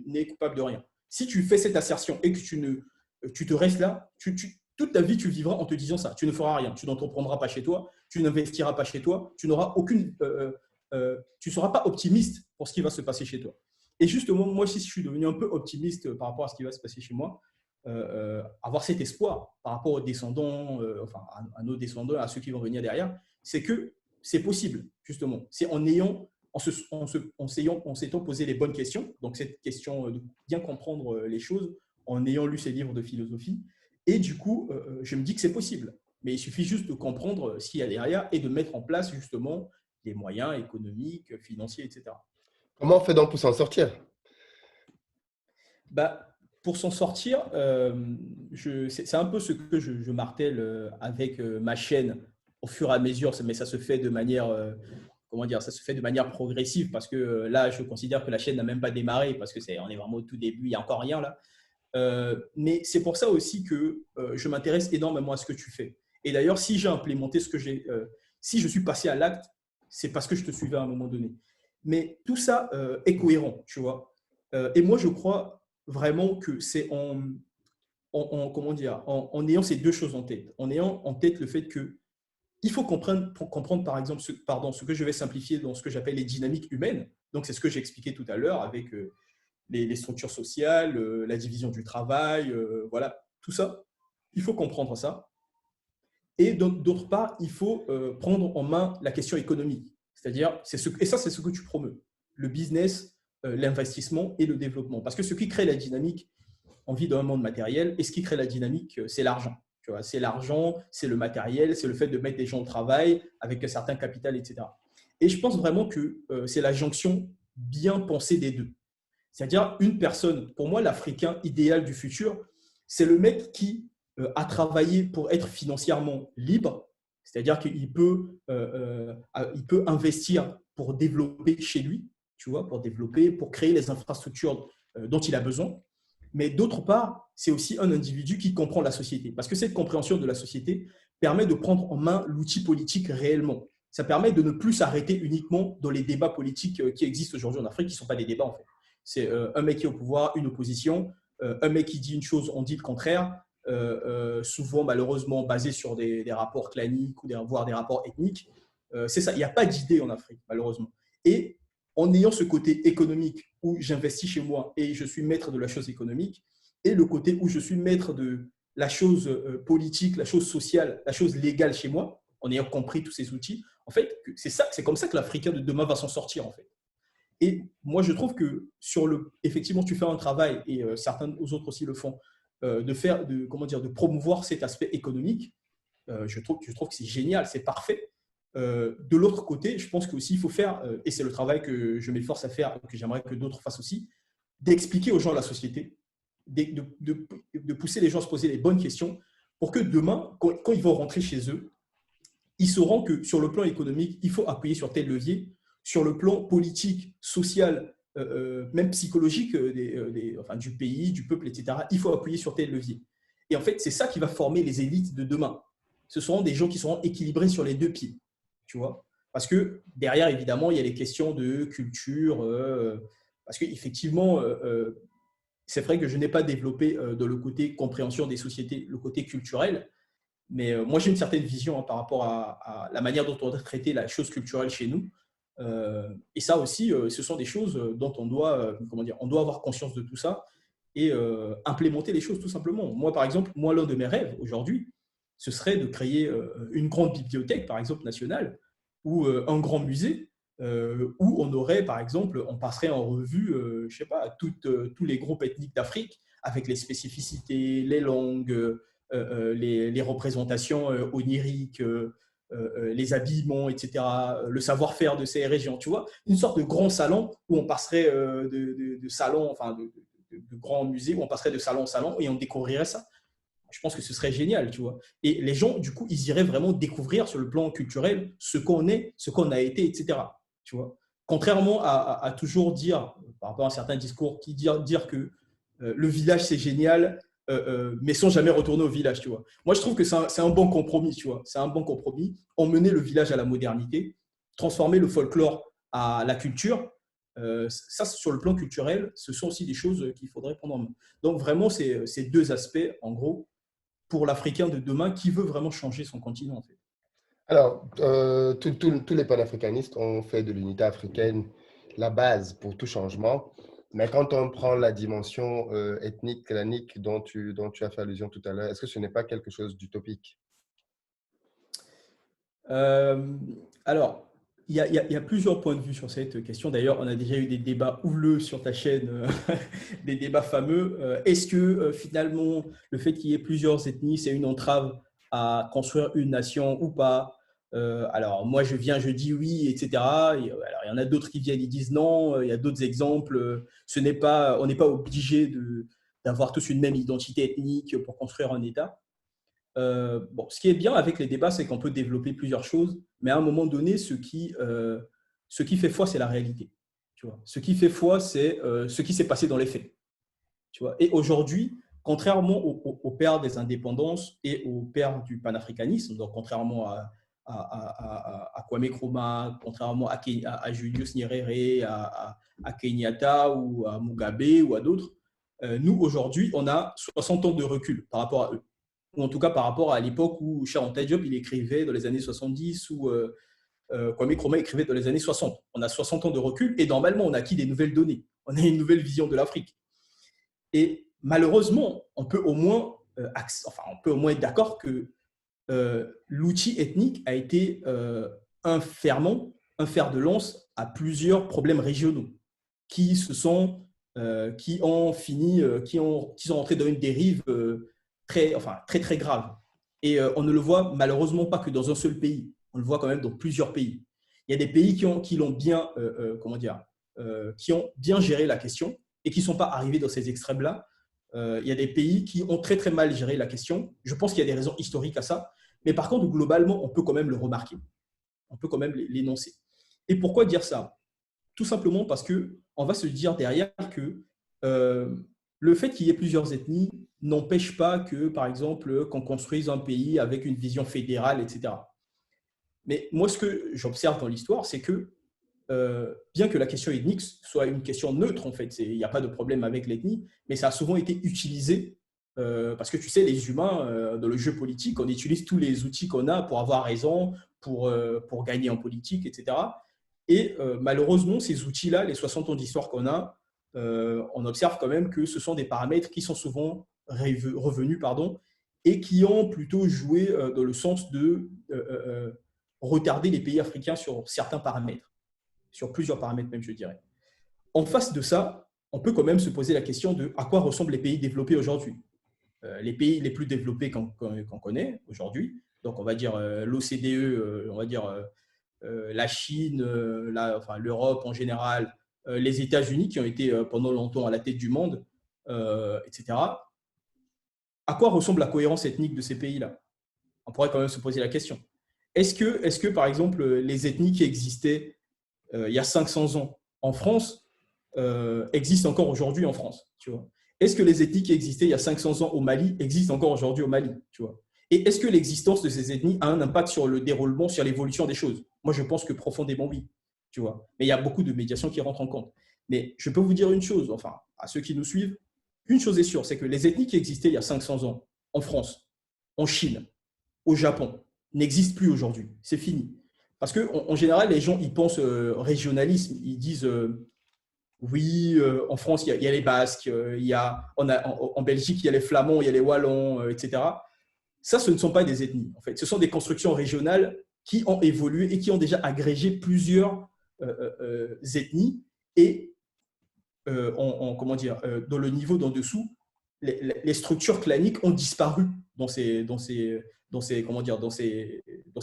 n'est coupable de rien. Si tu fais cette assertion et que tu te restes là, toute ta vie, tu vivras en te disant ça. Tu ne feras rien, tu n'entreprendras pas chez toi, tu n'investiras pas chez toi, tu n'auras tu ne seras pas optimiste pour ce qui va se passer chez toi. Et justement, moi, si je suis devenu un peu optimiste par rapport à ce qui va se passer chez moi, avoir cet espoir par rapport aux descendants, à nos descendants, à ceux qui vont venir derrière, c'est que c'est possible, justement. C'est en s'étant posé les bonnes questions, donc cette question de bien comprendre les choses, en ayant lu ces livres de philosophie, et du coup, je me dis que c'est possible. Mais il suffit juste de comprendre ce qu'il y a derrière et de mettre en place justement les moyens économiques, financiers, etc. Comment on fait donc pour s'en sortir? Pour s'en sortir, c'est un peu ce que je martèle avec ma chaîne au fur et à mesure, mais ça se fait de manière, ça se fait de manière progressive parce que là, je considère que la chaîne n'a même pas démarré parce que on est vraiment au tout début, il n'y a encore rien là. Mais c'est pour ça aussi que je m'intéresse énormément à ce que tu fais. Et d'ailleurs, si j'ai implémenté si je suis passé à l'acte, c'est parce que je te suivais à un moment donné. Mais tout ça est cohérent, tu vois. Et moi, je crois vraiment que c'est en ayant ces deux choses en tête, en ayant en tête le fait que il faut comprendre par exemple, ce que je vais simplifier dans ce que j'appelle les dynamiques humaines. Donc, c'est ce que j'ai expliqué tout à l'heure avec les structures sociales, la division du travail, voilà, tout ça. Il faut comprendre ça. Et d'autre part, il faut prendre en main la question économique. C'est-à-dire, et ça, c'est ce que tu promeus, le business, l'investissement et le développement. Parce que ce qui crée la dynamique, on vit dans un monde matériel, et ce qui crée la dynamique, c'est l'argent. Tu vois, c'est l'argent, c'est le matériel, c'est le fait de mettre des gens au travail avec un certain capital, etc. Et je pense vraiment que c'est la jonction bien pensée des deux. C'est-à-dire une personne, pour moi, l'Africain idéal du futur, c'est le mec qui a travaillé pour être financièrement libre, c'est-à-dire il peut investir pour développer chez lui, tu vois, pour développer, pour créer les infrastructures dont il a besoin. Mais d'autre part, c'est aussi un individu qui comprend la société. Parce que cette compréhension de la société permet de prendre en main l'outil politique réellement. Ça permet de ne plus s'arrêter uniquement dans les débats politiques qui existent aujourd'hui en Afrique, qui ne sont pas des débats en fait. C'est un mec qui est au pouvoir, une opposition, un mec qui dit une chose, on dit le contraire, souvent malheureusement basé sur des rapports claniques ou voire des rapports ethniques. C'est ça, il n'y a pas d'idée en Afrique, malheureusement. Et en ayant ce côté économique où j'investis chez moi et je suis maître de la chose économique, et le côté où je suis maître de la chose politique, la chose sociale, la chose légale chez moi, en ayant compris tous ces outils, en fait, c'est comme ça que l'Africain de demain va s'en sortir, en fait. Et moi, je trouve que effectivement, tu fais un travail, et certains autres aussi le font, de promouvoir cet aspect économique. Je trouve que c'est génial, c'est parfait. De l'autre côté, je pense qu'aussi il faut faire, et c'est le travail que je m'efforce à faire, que j'aimerais que d'autres fassent aussi, d'expliquer aux gens la société, de pousser les gens à se poser les bonnes questions pour que demain, quand ils vont rentrer chez eux, ils sauront que sur le plan économique, il faut appuyer sur tel levier, sur le plan politique, social, même psychologique du pays, du peuple, etc., il faut appuyer sur tel levier. Et en fait, c'est ça qui va former les élites de demain. Ce seront des gens qui seront équilibrés sur les deux pieds, tu vois. Parce que derrière, évidemment, il y a les questions de culture, parce qu'effectivement, c'est vrai que je n'ai pas développé dans le côté compréhension des sociétés, le côté culturel, mais moi, j'ai une certaine vision par rapport à la manière dont on doit traiter la chose culturelle chez nous. Et ça aussi, ce sont des choses dont on doit, on doit avoir conscience de tout ça et implémenter les choses tout simplement. Moi, par exemple, l'un de mes rêves aujourd'hui, ce serait de créer une grande bibliothèque, par exemple, nationale, ou un grand musée, où on aurait, par exemple, on passerait en revue, je sais pas, tous les groupes ethniques d'Afrique, avec les spécificités, les langues, les représentations oniriques, les habillements, etc., le savoir-faire de ces régions, tu vois, une sorte de grand salon où on passerait de salon, enfin de grands musées où on passerait de salon en salon et on découvrirait ça. Je pense que ce serait génial, tu vois. Et les gens, du coup, ils iraient vraiment découvrir sur le plan culturel ce qu'on est, ce qu'on a été, etc. Tu vois. Contrairement à toujours dire, par rapport à certains discours, dire que le village c'est génial, mais sans jamais retourner au village, tu vois. Moi, je trouve que c'est un bon compromis, tu vois. C'est un bon compromis. Emmener le village à la modernité, transformer le folklore à la culture. Ça, sur le plan culturel, ce sont aussi des choses qu'il faudrait prendre en main. Donc, vraiment, ces deux aspects, en gros, pour l'Africain de demain qui veut vraiment changer son continent, en fait. Alors, tous les panafricanistes ont fait de l'unité africaine la base pour tout changement. Mais quand on prend la dimension ethnique, clanique dont tu as fait allusion tout à l'heure, est-ce que ce n'est pas quelque chose d'utopique? Euh, alors, il y a plusieurs points de vue sur cette question. D'ailleurs, on a déjà eu des débats houleux sur ta chaîne, des débats fameux. Est-ce que finalement, le fait qu'il y ait plusieurs ethnies, c'est une entrave à construire une nation ou pas? Alors, moi, je dis oui, etc. Et, alors, il y en a d'autres qui viennent, ils disent non. Il y a d'autres exemples. On n'est pas obligé d'avoir tous une même identité ethnique pour construire un État. Bon, ce qui est bien avec les débats, c'est qu'on peut développer plusieurs choses, mais à un moment donné, ce qui fait foi, c'est la réalité. Tu vois. Ce qui fait foi, c'est ce qui s'est passé dans les faits. Tu vois. Et aujourd'hui, contrairement au père des indépendances et au père du panafricanisme, donc contrairement à Kwame Nkrumah, contrairement à Julius Nyerere, à Kenyatta ou à Mugabe ou à d'autres, nous, aujourd'hui, on a 60 ans de recul par rapport à eux, ou en tout cas par rapport à l'époque où Sharon Diop il écrivait dans les années 70 ou Kwame Nkrumah écrivait dans les années 60. On a 60 ans de recul et normalement on a acquis des nouvelles données. On a une nouvelle vision de l'Afrique. Et malheureusement, on peut au moins être d'accord que l'outil ethnique a été un ferment, un fer de lance à plusieurs problèmes régionaux qui ont fini, qui sont entrés dans une dérive très, très grave. Et on ne le voit malheureusement pas que dans un seul pays. On le voit quand même dans plusieurs pays. Il y a des pays qui l'ont bien, comment dire, qui ont bien géré la question et qui ne sont pas arrivés dans ces extrêmes-là. Il y a des pays qui ont très très mal géré la question. Je pense qu'il y a des raisons historiques à ça. Mais par contre, globalement, on peut quand même le remarquer. On peut quand même l'énoncer. Et pourquoi dire ça? Tout simplement parce qu'on va se dire derrière que le fait qu'il y ait plusieurs ethnies n'empêche pas que, par exemple, qu'on construise un pays avec une vision fédérale, etc. Mais moi, ce que j'observe dans l'histoire, c'est que bien que la question ethnique soit une question neutre, en fait, il n'y a pas de problème avec l'ethnie, mais ça a souvent été utilisé parce que tu sais, les humains, dans le jeu politique, on utilise tous les outils qu'on a pour avoir raison, pour gagner en politique, etc. Et malheureusement, ces outils-là, les 60 ans d'histoire qu'on a, on observe quand même que ce sont des paramètres qui sont souvent revenus, pardon, et qui ont plutôt joué dans le sens de retarder les pays africains sur certains paramètres, sur plusieurs paramètres même, je dirais. En face de ça, on peut quand même se poser la question de à quoi ressemblent les pays développés aujourd'hui. Les pays les plus développés qu'on connaît aujourd'hui, donc on va dire l'OCDE, on va dire la Chine, enfin, l'Europe en général, les États-Unis qui ont été pendant longtemps à la tête du monde, etc. À quoi ressemble la cohérence ethnique de ces pays-là? On pourrait quand même se poser la question. Est-ce que, par exemple, les ethnies qui existaient il y a 500 ans en France existent encore aujourd'hui en France, tu vois? Est-ce que les ethnies qui existaient il y a 500 ans au Mali existent encore aujourd'hui au Mali, tu vois? Et est-ce que l'existence de ces ethnies a un impact sur le déroulement, sur l'évolution des choses? Moi, je pense que profondément oui, tu vois. Mais il y a beaucoup de médiations qui rentrent en compte. Mais je peux vous dire une chose, enfin, à ceux qui nous suivent, une chose est sûre, c'est que les ethnies qui existaient il y a 500 ans en France, en Chine, au Japon, n'existent plus aujourd'hui. C'est fini. Parce qu'en général, les gens, ils pensent régionalisme. Ils disent oui, en France, il y a les Basques, en Belgique, il y a les Flamands, il y a les Wallons, etc. Ça, ce ne sont pas des ethnies, en fait. Ce sont des constructions régionales qui ont évolué et qui ont déjà agrégé plusieurs ethnies. Et comment dire, dans le niveau d'en dessous, les structures claniques ont disparu dans ces comment dire, dans ces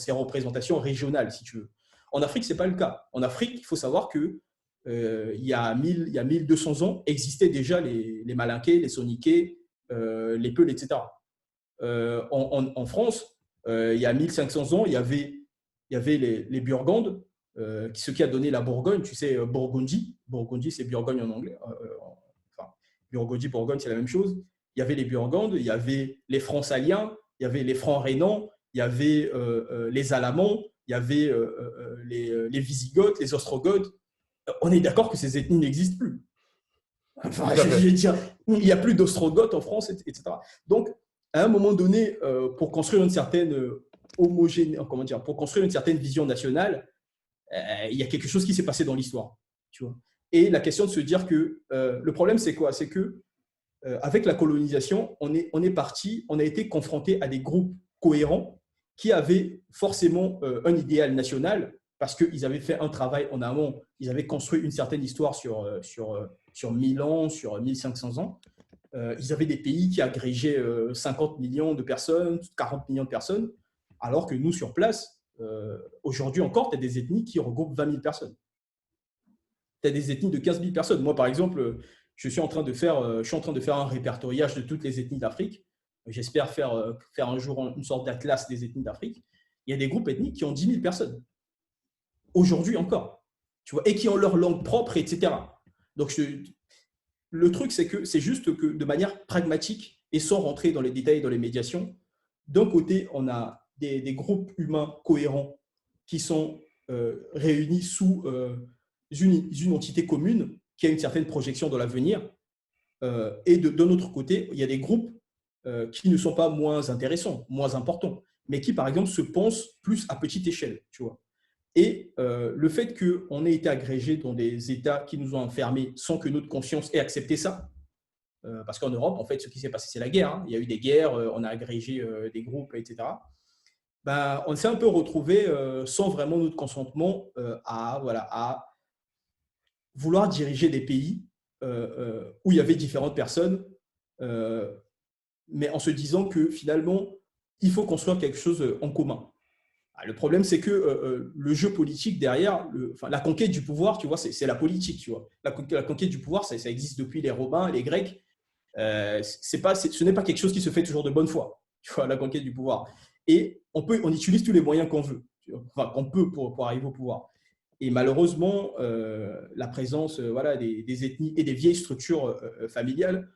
représentations régionales, si tu veux. En Afrique, ce n'est pas le cas. En Afrique, il faut savoir que il y a 1200 ans, existaient déjà les Malinqués, les Soniqués, les Peuls, etc. En France, il y a 1500 ans, il y avait les Burgondes, ce qui a donné la Bourgogne, tu sais, Burgondie. Burgondie, c'est Bourgogne en anglais. Enfin, Burgondie, Bourgogne, c'est la même chose. Il y avait les Burgondes, il y avait les Francs-Saliens, il y avait les Francs-Rhénans, il y avait les Alamans, il y avait les Wisigoths, les Ostrogoths. On est d'accord que ces ethnies n'existent plus. Enfin, je veux dire, il n'y a plus d'Ostrogoths en France, etc. Donc, à un moment donné, pour construire une certaine comment dire, pour construire une certaine vision nationale, il y a quelque chose qui s'est passé dans l'histoire, tu vois. Et la question de se dire que le problème, c'est quoi? C'est que avec la colonisation, on a été confronté à des groupes cohérents qui avaient forcément un idéal national parce qu'ils avaient fait un travail en amont, ils avaient construit une certaine histoire sur 1000 ans, sur 1500 ans. Ils avaient des pays qui agrégeaient 50 millions de personnes, 40 millions de personnes, alors que nous, sur place, aujourd'hui encore, tu as des ethnies qui regroupent 20 000 personnes. Tu as des ethnies de 15 000 personnes. Moi, par exemple, je suis en train de faire un répertoriage de toutes les ethnies d'Afrique. J'espère faire un jour une sorte d'atlas des ethnies d'Afrique. Il y a des groupes ethniques qui ont 10 000 personnes. Aujourd'hui encore. Tu vois, et qui ont leur langue propre, etc. Donc, le truc, c'est que c'est juste que de manière pragmatique et sans rentrer dans les détails, dans les médiations, d'un côté, on a des groupes humains cohérents qui sont réunis sous une entité commune qui a une certaine projection dans l'avenir. Et d'un autre côté, il y a des groupes qui ne sont pas moins intéressants, moins importants, mais qui, par exemple, se pensent plus à petite échelle, tu vois. Et le fait qu'on ait été agrégé dans des États qui nous ont enfermés sans que notre conscience ait accepté ça, parce qu'en Europe, en fait, ce qui s'est passé, c'est la guerre. Hein. Il y a eu des guerres, on a agrégé des groupes, etc. Ben, on s'est un peu retrouvé sans vraiment notre consentement à vouloir diriger des pays où il y avait différentes personnes, mais en se disant que finalement, il faut construire quelque chose en commun. Le problème, c'est que le jeu politique derrière, la conquête du pouvoir, tu vois, c'est la politique, tu vois. La conquête du pouvoir, ça existe depuis les Romains, les Grecs. Ce n'est pas quelque chose qui se fait toujours de bonne foi, tu vois, la conquête du pouvoir. Et on utilise tous les moyens qu'on veut, enfin, qu'on peut pour arriver au pouvoir. Et malheureusement, la présence voilà, des ethnies et des vieilles structures familiales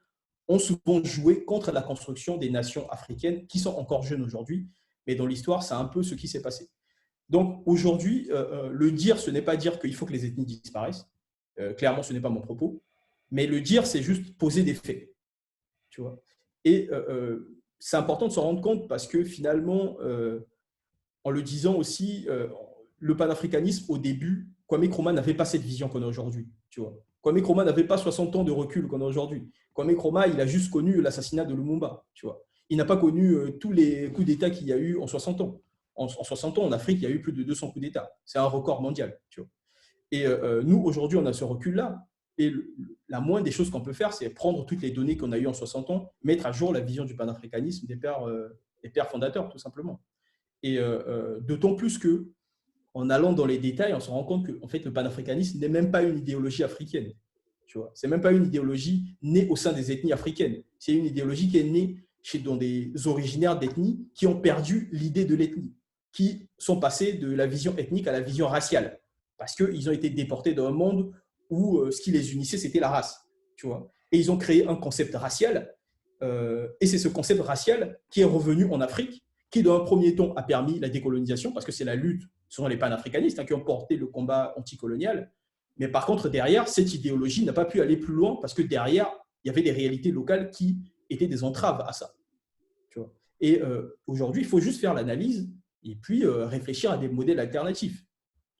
ont souvent joué contre la construction des nations africaines qui sont encore jeunes aujourd'hui. Mais dans l'histoire, c'est un peu ce qui s'est passé. Donc aujourd'hui, le dire, ce n'est pas dire qu'il faut que les ethnies disparaissent. Clairement, ce n'est pas mon propos. Mais le dire, c'est juste poser des faits. Tu vois. Et c'est important de s'en rendre compte parce que finalement, en le disant aussi, le panafricanisme, au début, Kwame Nkrumah n'avait pas cette vision qu'on a aujourd'hui. Tu vois. Kwame Nkrumah n'avait pas 60 ans de recul qu'on a aujourd'hui. Kwame Nkrumah, il a juste connu l'assassinat de Lumumba. Tu vois. Il n'a pas connu tous les coups d'État qu'il y a eu en 60 ans. En 60 ans, en Afrique, il y a eu plus de 200 coups d'État. C'est un record mondial. Tu vois. Et nous, aujourd'hui, on a ce recul-là. Et la moindre des choses qu'on peut faire, c'est prendre toutes les données qu'on a eues en 60 ans, mettre à jour la vision du panafricanisme des pères fondateurs, tout simplement. Et d'autant plus que, en allant dans les détails, on se rend compte que en fait, le panafricanisme n'est même pas une idéologie africaine. Tu vois, c'est même pas une idéologie née au sein des ethnies africaines. C'est une idéologie qui est née dans des originaires d'ethnies qui ont perdu l'idée de l'ethnie, qui sont passés de la vision ethnique à la vision raciale, parce qu'ils ont été déportés dans un monde où ce qui les unissait, c'était la race. Tu vois, et ils ont créé un concept racial, et c'est ce concept racial qui est revenu en Afrique, qui, dans un premier temps, a permis la décolonisation, parce que c'est la lutte, ce sont les panafricanistes qui ont porté le combat anticolonial. Mais par contre, derrière, cette idéologie n'a pas pu aller plus loin, parce que derrière, il y avait des réalités locales qui étaient des entraves à ça. Tu vois. Et aujourd'hui, il faut juste faire l'analyse et puis réfléchir à des modèles alternatifs,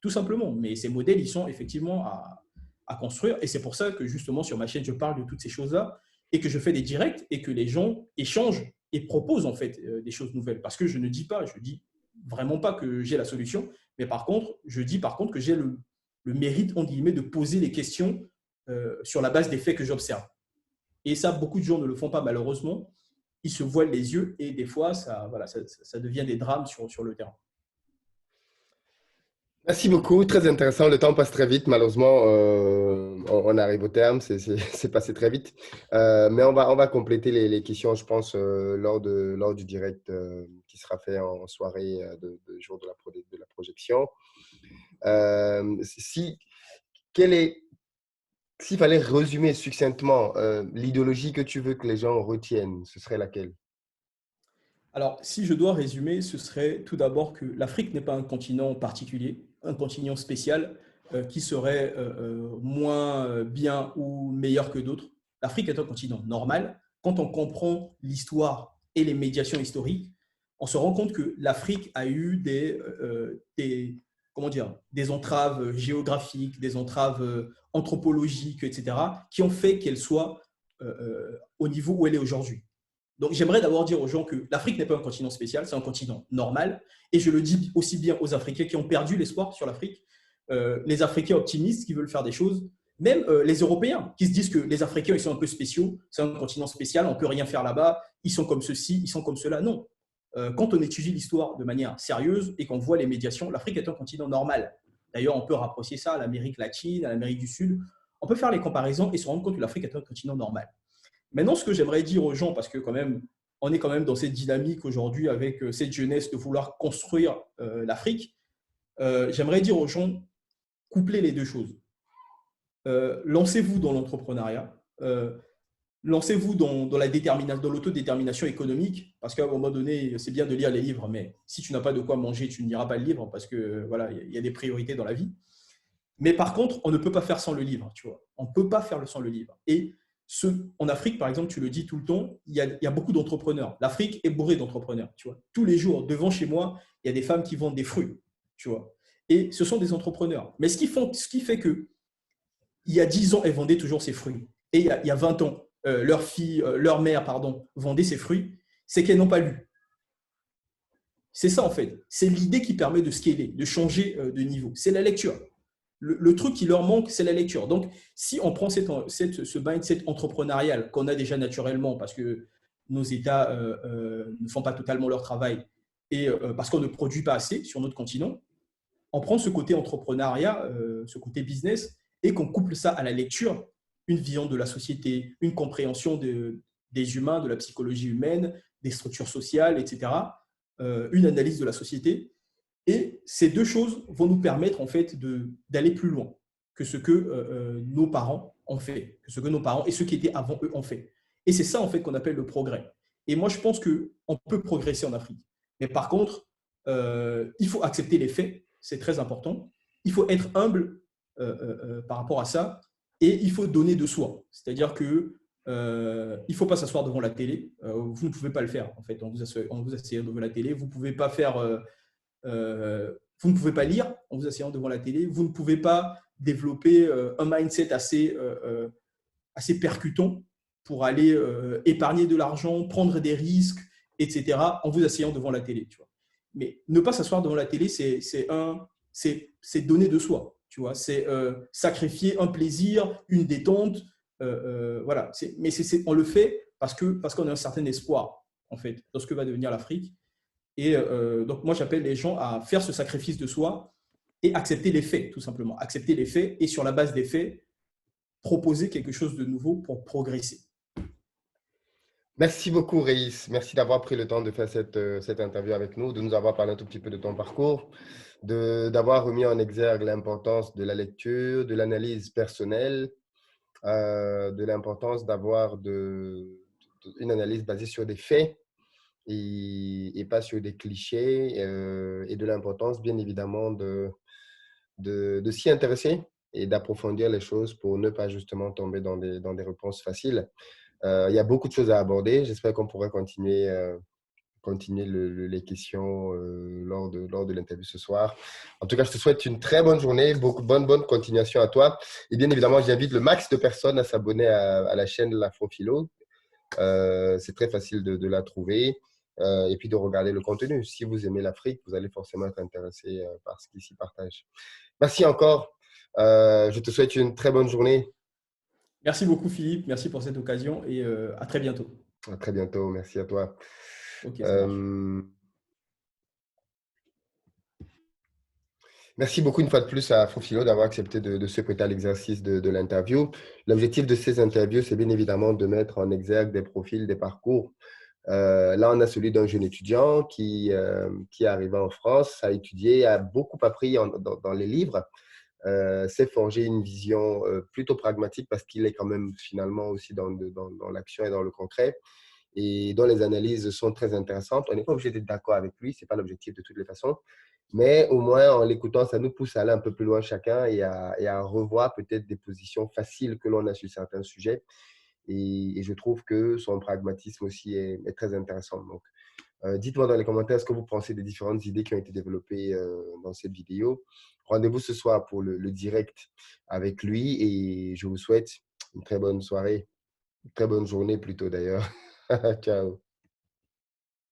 tout simplement. Mais ces modèles, ils sont effectivement à construire. Et c'est pour ça que, justement, sur ma chaîne, je parle de toutes ces choses-là et que je fais des directs et que les gens échangent et proposent en fait des choses nouvelles. Parce que je ne dis pas, je dis vraiment pas que j'ai la solution, mais par contre, je dis par contre que j'ai le mérite, en guillemets, de poser les questions sur la base des faits que j'observe. Et ça, beaucoup de gens ne le font pas, malheureusement. Ils se voilent les yeux et des fois, ça devient des drames sur le terrain. Merci beaucoup, très intéressant. Le temps passe très vite, malheureusement, on arrive au terme, c'est passé très vite. Mais on va compléter les questions, je pense, lors du direct qui sera fait en soirée de jour de la projection. S'il fallait résumer succinctement l'idéologie que tu veux que les gens retiennent, ce serait laquelle? Alors, si je dois résumer, ce serait tout d'abord que l'Afrique n'est pas un continent particulier, un continent spécial qui serait moins bien ou meilleur que d'autres. L'Afrique est un continent normal. Quand on comprend l'histoire et les médiations historiques, on se rend compte que l'Afrique a eu des entraves géographiques, des entraves anthropologiques, etc., qui ont fait qu'elle soit au niveau où elle est aujourd'hui. Donc, j'aimerais d'abord dire aux gens que l'Afrique n'est pas un continent spécial, c'est un continent normal. Et je le dis aussi bien aux Africains qui ont perdu l'espoir sur l'Afrique, les Africains optimistes qui veulent faire des choses, même les Européens qui se disent que les Africains, ils sont un peu spéciaux, c'est un continent spécial, on ne peut rien faire là-bas, ils sont comme ceci, ils sont comme cela. Non. Quand on étudie l'histoire de manière sérieuse et qu'on voit les médiations, l'Afrique est un continent normal. D'ailleurs, on peut rapprocher ça à l'Amérique latine, à l'Amérique du Sud. On peut faire les comparaisons et se rendre compte que l'Afrique est un continent normal. Maintenant, ce que j'aimerais dire aux gens, parce que quand même, on est quand même dans cette dynamique aujourd'hui avec cette jeunesse de vouloir construire l'Afrique, j'aimerais dire aux gens, couplez les deux choses. Lancez-vous dans l'entrepreneuriat, lancez-vous dans l'autodétermination économique, parce qu'à un moment donné, c'est bien de lire les livres, mais si tu n'as pas de quoi manger, tu ne liras pas le livre, parce que voilà, il y a des priorités dans la vie. Mais par contre, on ne peut pas faire sans le livre, tu vois. On ne peut pas faire sans le livre. Et en Afrique, par exemple, tu le dis tout le temps, il y a beaucoup d'entrepreneurs. L'Afrique est bourrée d'entrepreneurs, tu vois. Tous les jours, devant chez moi, il y a des femmes qui vendent des fruits, tu vois. Et ce sont des entrepreneurs. Mais ce qui fait que il y a 10 ans, elles vendaient toujours ces fruits. Et il y a 20 ans, leur mère, vendait ces fruits, c'est qu'elles n'ont pas lu. C'est ça, en fait. C'est l'idée qui permet de scaler, de changer de niveau. C'est la lecture. Le truc qui leur manque, c'est la lecture. Donc, si on prend ce mindset entrepreneurial qu'on a déjà naturellement, parce que nos États ne font pas totalement leur travail et parce qu'on ne produit pas assez sur notre continent, on prend ce côté entrepreneuriat, ce côté business, et qu'on couple ça à la lecture, une vision de la société, une compréhension des humains, de la psychologie humaine, des structures sociales, etc., une analyse de la société. Et ces deux choses vont nous permettre en fait d'aller plus loin que ce que nos parents ont fait, que ce que nos parents et ceux qui étaient avant eux ont fait. Et c'est ça en fait qu'on appelle le progrès. Et moi, je pense qu'on peut progresser en Afrique. Mais par contre, il faut accepter les faits, c'est très important. Il faut être humble par rapport à ça et il faut donner de soi. C'est-à-dire que il ne faut pas s'asseoir devant la télé. Vous ne pouvez pas le faire en fait. On vous assied devant la télé. Vous ne pouvez pas faire vous ne pouvez pas lire en vous asseyant devant la télé, vous ne pouvez pas développer un mindset assez percutant pour aller épargner de l'argent, prendre des risques, etc., en vous asseyant devant la télé. Tu vois. Mais ne pas s'asseoir devant la télé, c'est donner de soi. Tu vois, c'est sacrifier un plaisir, une détente. Voilà. Mais on le fait parce qu'on a un certain espoir, en fait, dans ce que va devenir l'Afrique. Et donc, moi, j'appelle les gens à faire ce sacrifice de soi et accepter les faits, tout simplement. Accepter les faits et sur la base des faits, proposer quelque chose de nouveau pour progresser. Merci beaucoup, Reïs. Merci d'avoir pris le temps de faire cette interview avec nous, de nous avoir parlé un tout petit peu de ton parcours, d'avoir remis en exergue l'importance de la lecture, de l'analyse personnelle, de l'importance d'avoir une analyse basée sur des faits et pas sur des clichés, et de l'importance, bien évidemment, de s'y intéresser et d'approfondir les choses pour ne pas justement tomber dans des réponses faciles. Il y a beaucoup de choses à aborder. J'espère qu'on pourra continuer les questions lors de l'interview ce soir. En tout cas, je te souhaite une très bonne journée, bonne continuation à toi. Et bien évidemment, j'invite le max de personnes à s'abonner à la chaîne l'Afrophilo. C'est très facile de la trouver et puis de regarder le contenu. Si vous aimez l'Afrique, vous allez forcément être intéressé par ce qui s'y partage. Merci encore. Je te souhaite une très bonne journée. Merci beaucoup, Philippe. Merci pour cette occasion et à très bientôt. À très bientôt. Merci à toi. Ok, ça marche. Merci beaucoup une fois de plus à Fofilo d'avoir accepté de se prêter à l'exercice de l'interview. L'objectif de ces interviews, c'est bien évidemment de mettre en exergue des profils, des parcours. Là, on a celui d'un jeune étudiant qui est arrivé en France, a étudié, a beaucoup appris dans les livres, s'est forgé une vision plutôt pragmatique parce qu'il est quand même finalement aussi dans l'action et dans le concret et dont les analyses sont très intéressantes. On n'est pas obligé d'être d'accord avec lui, ce n'est pas l'objectif de toutes les façons, mais au moins en l'écoutant, ça nous pousse à aller un peu plus loin chacun et à revoir peut-être des positions faciles que l'on a sur certains sujets. Et je trouve que son pragmatisme aussi est très intéressant. Donc, dites-moi dans les commentaires ce que vous pensez des différentes idées qui ont été développées dans cette vidéo. Rendez-vous ce soir pour le direct avec lui et je vous souhaite une très bonne soirée, une très bonne journée plutôt d'ailleurs. Ciao.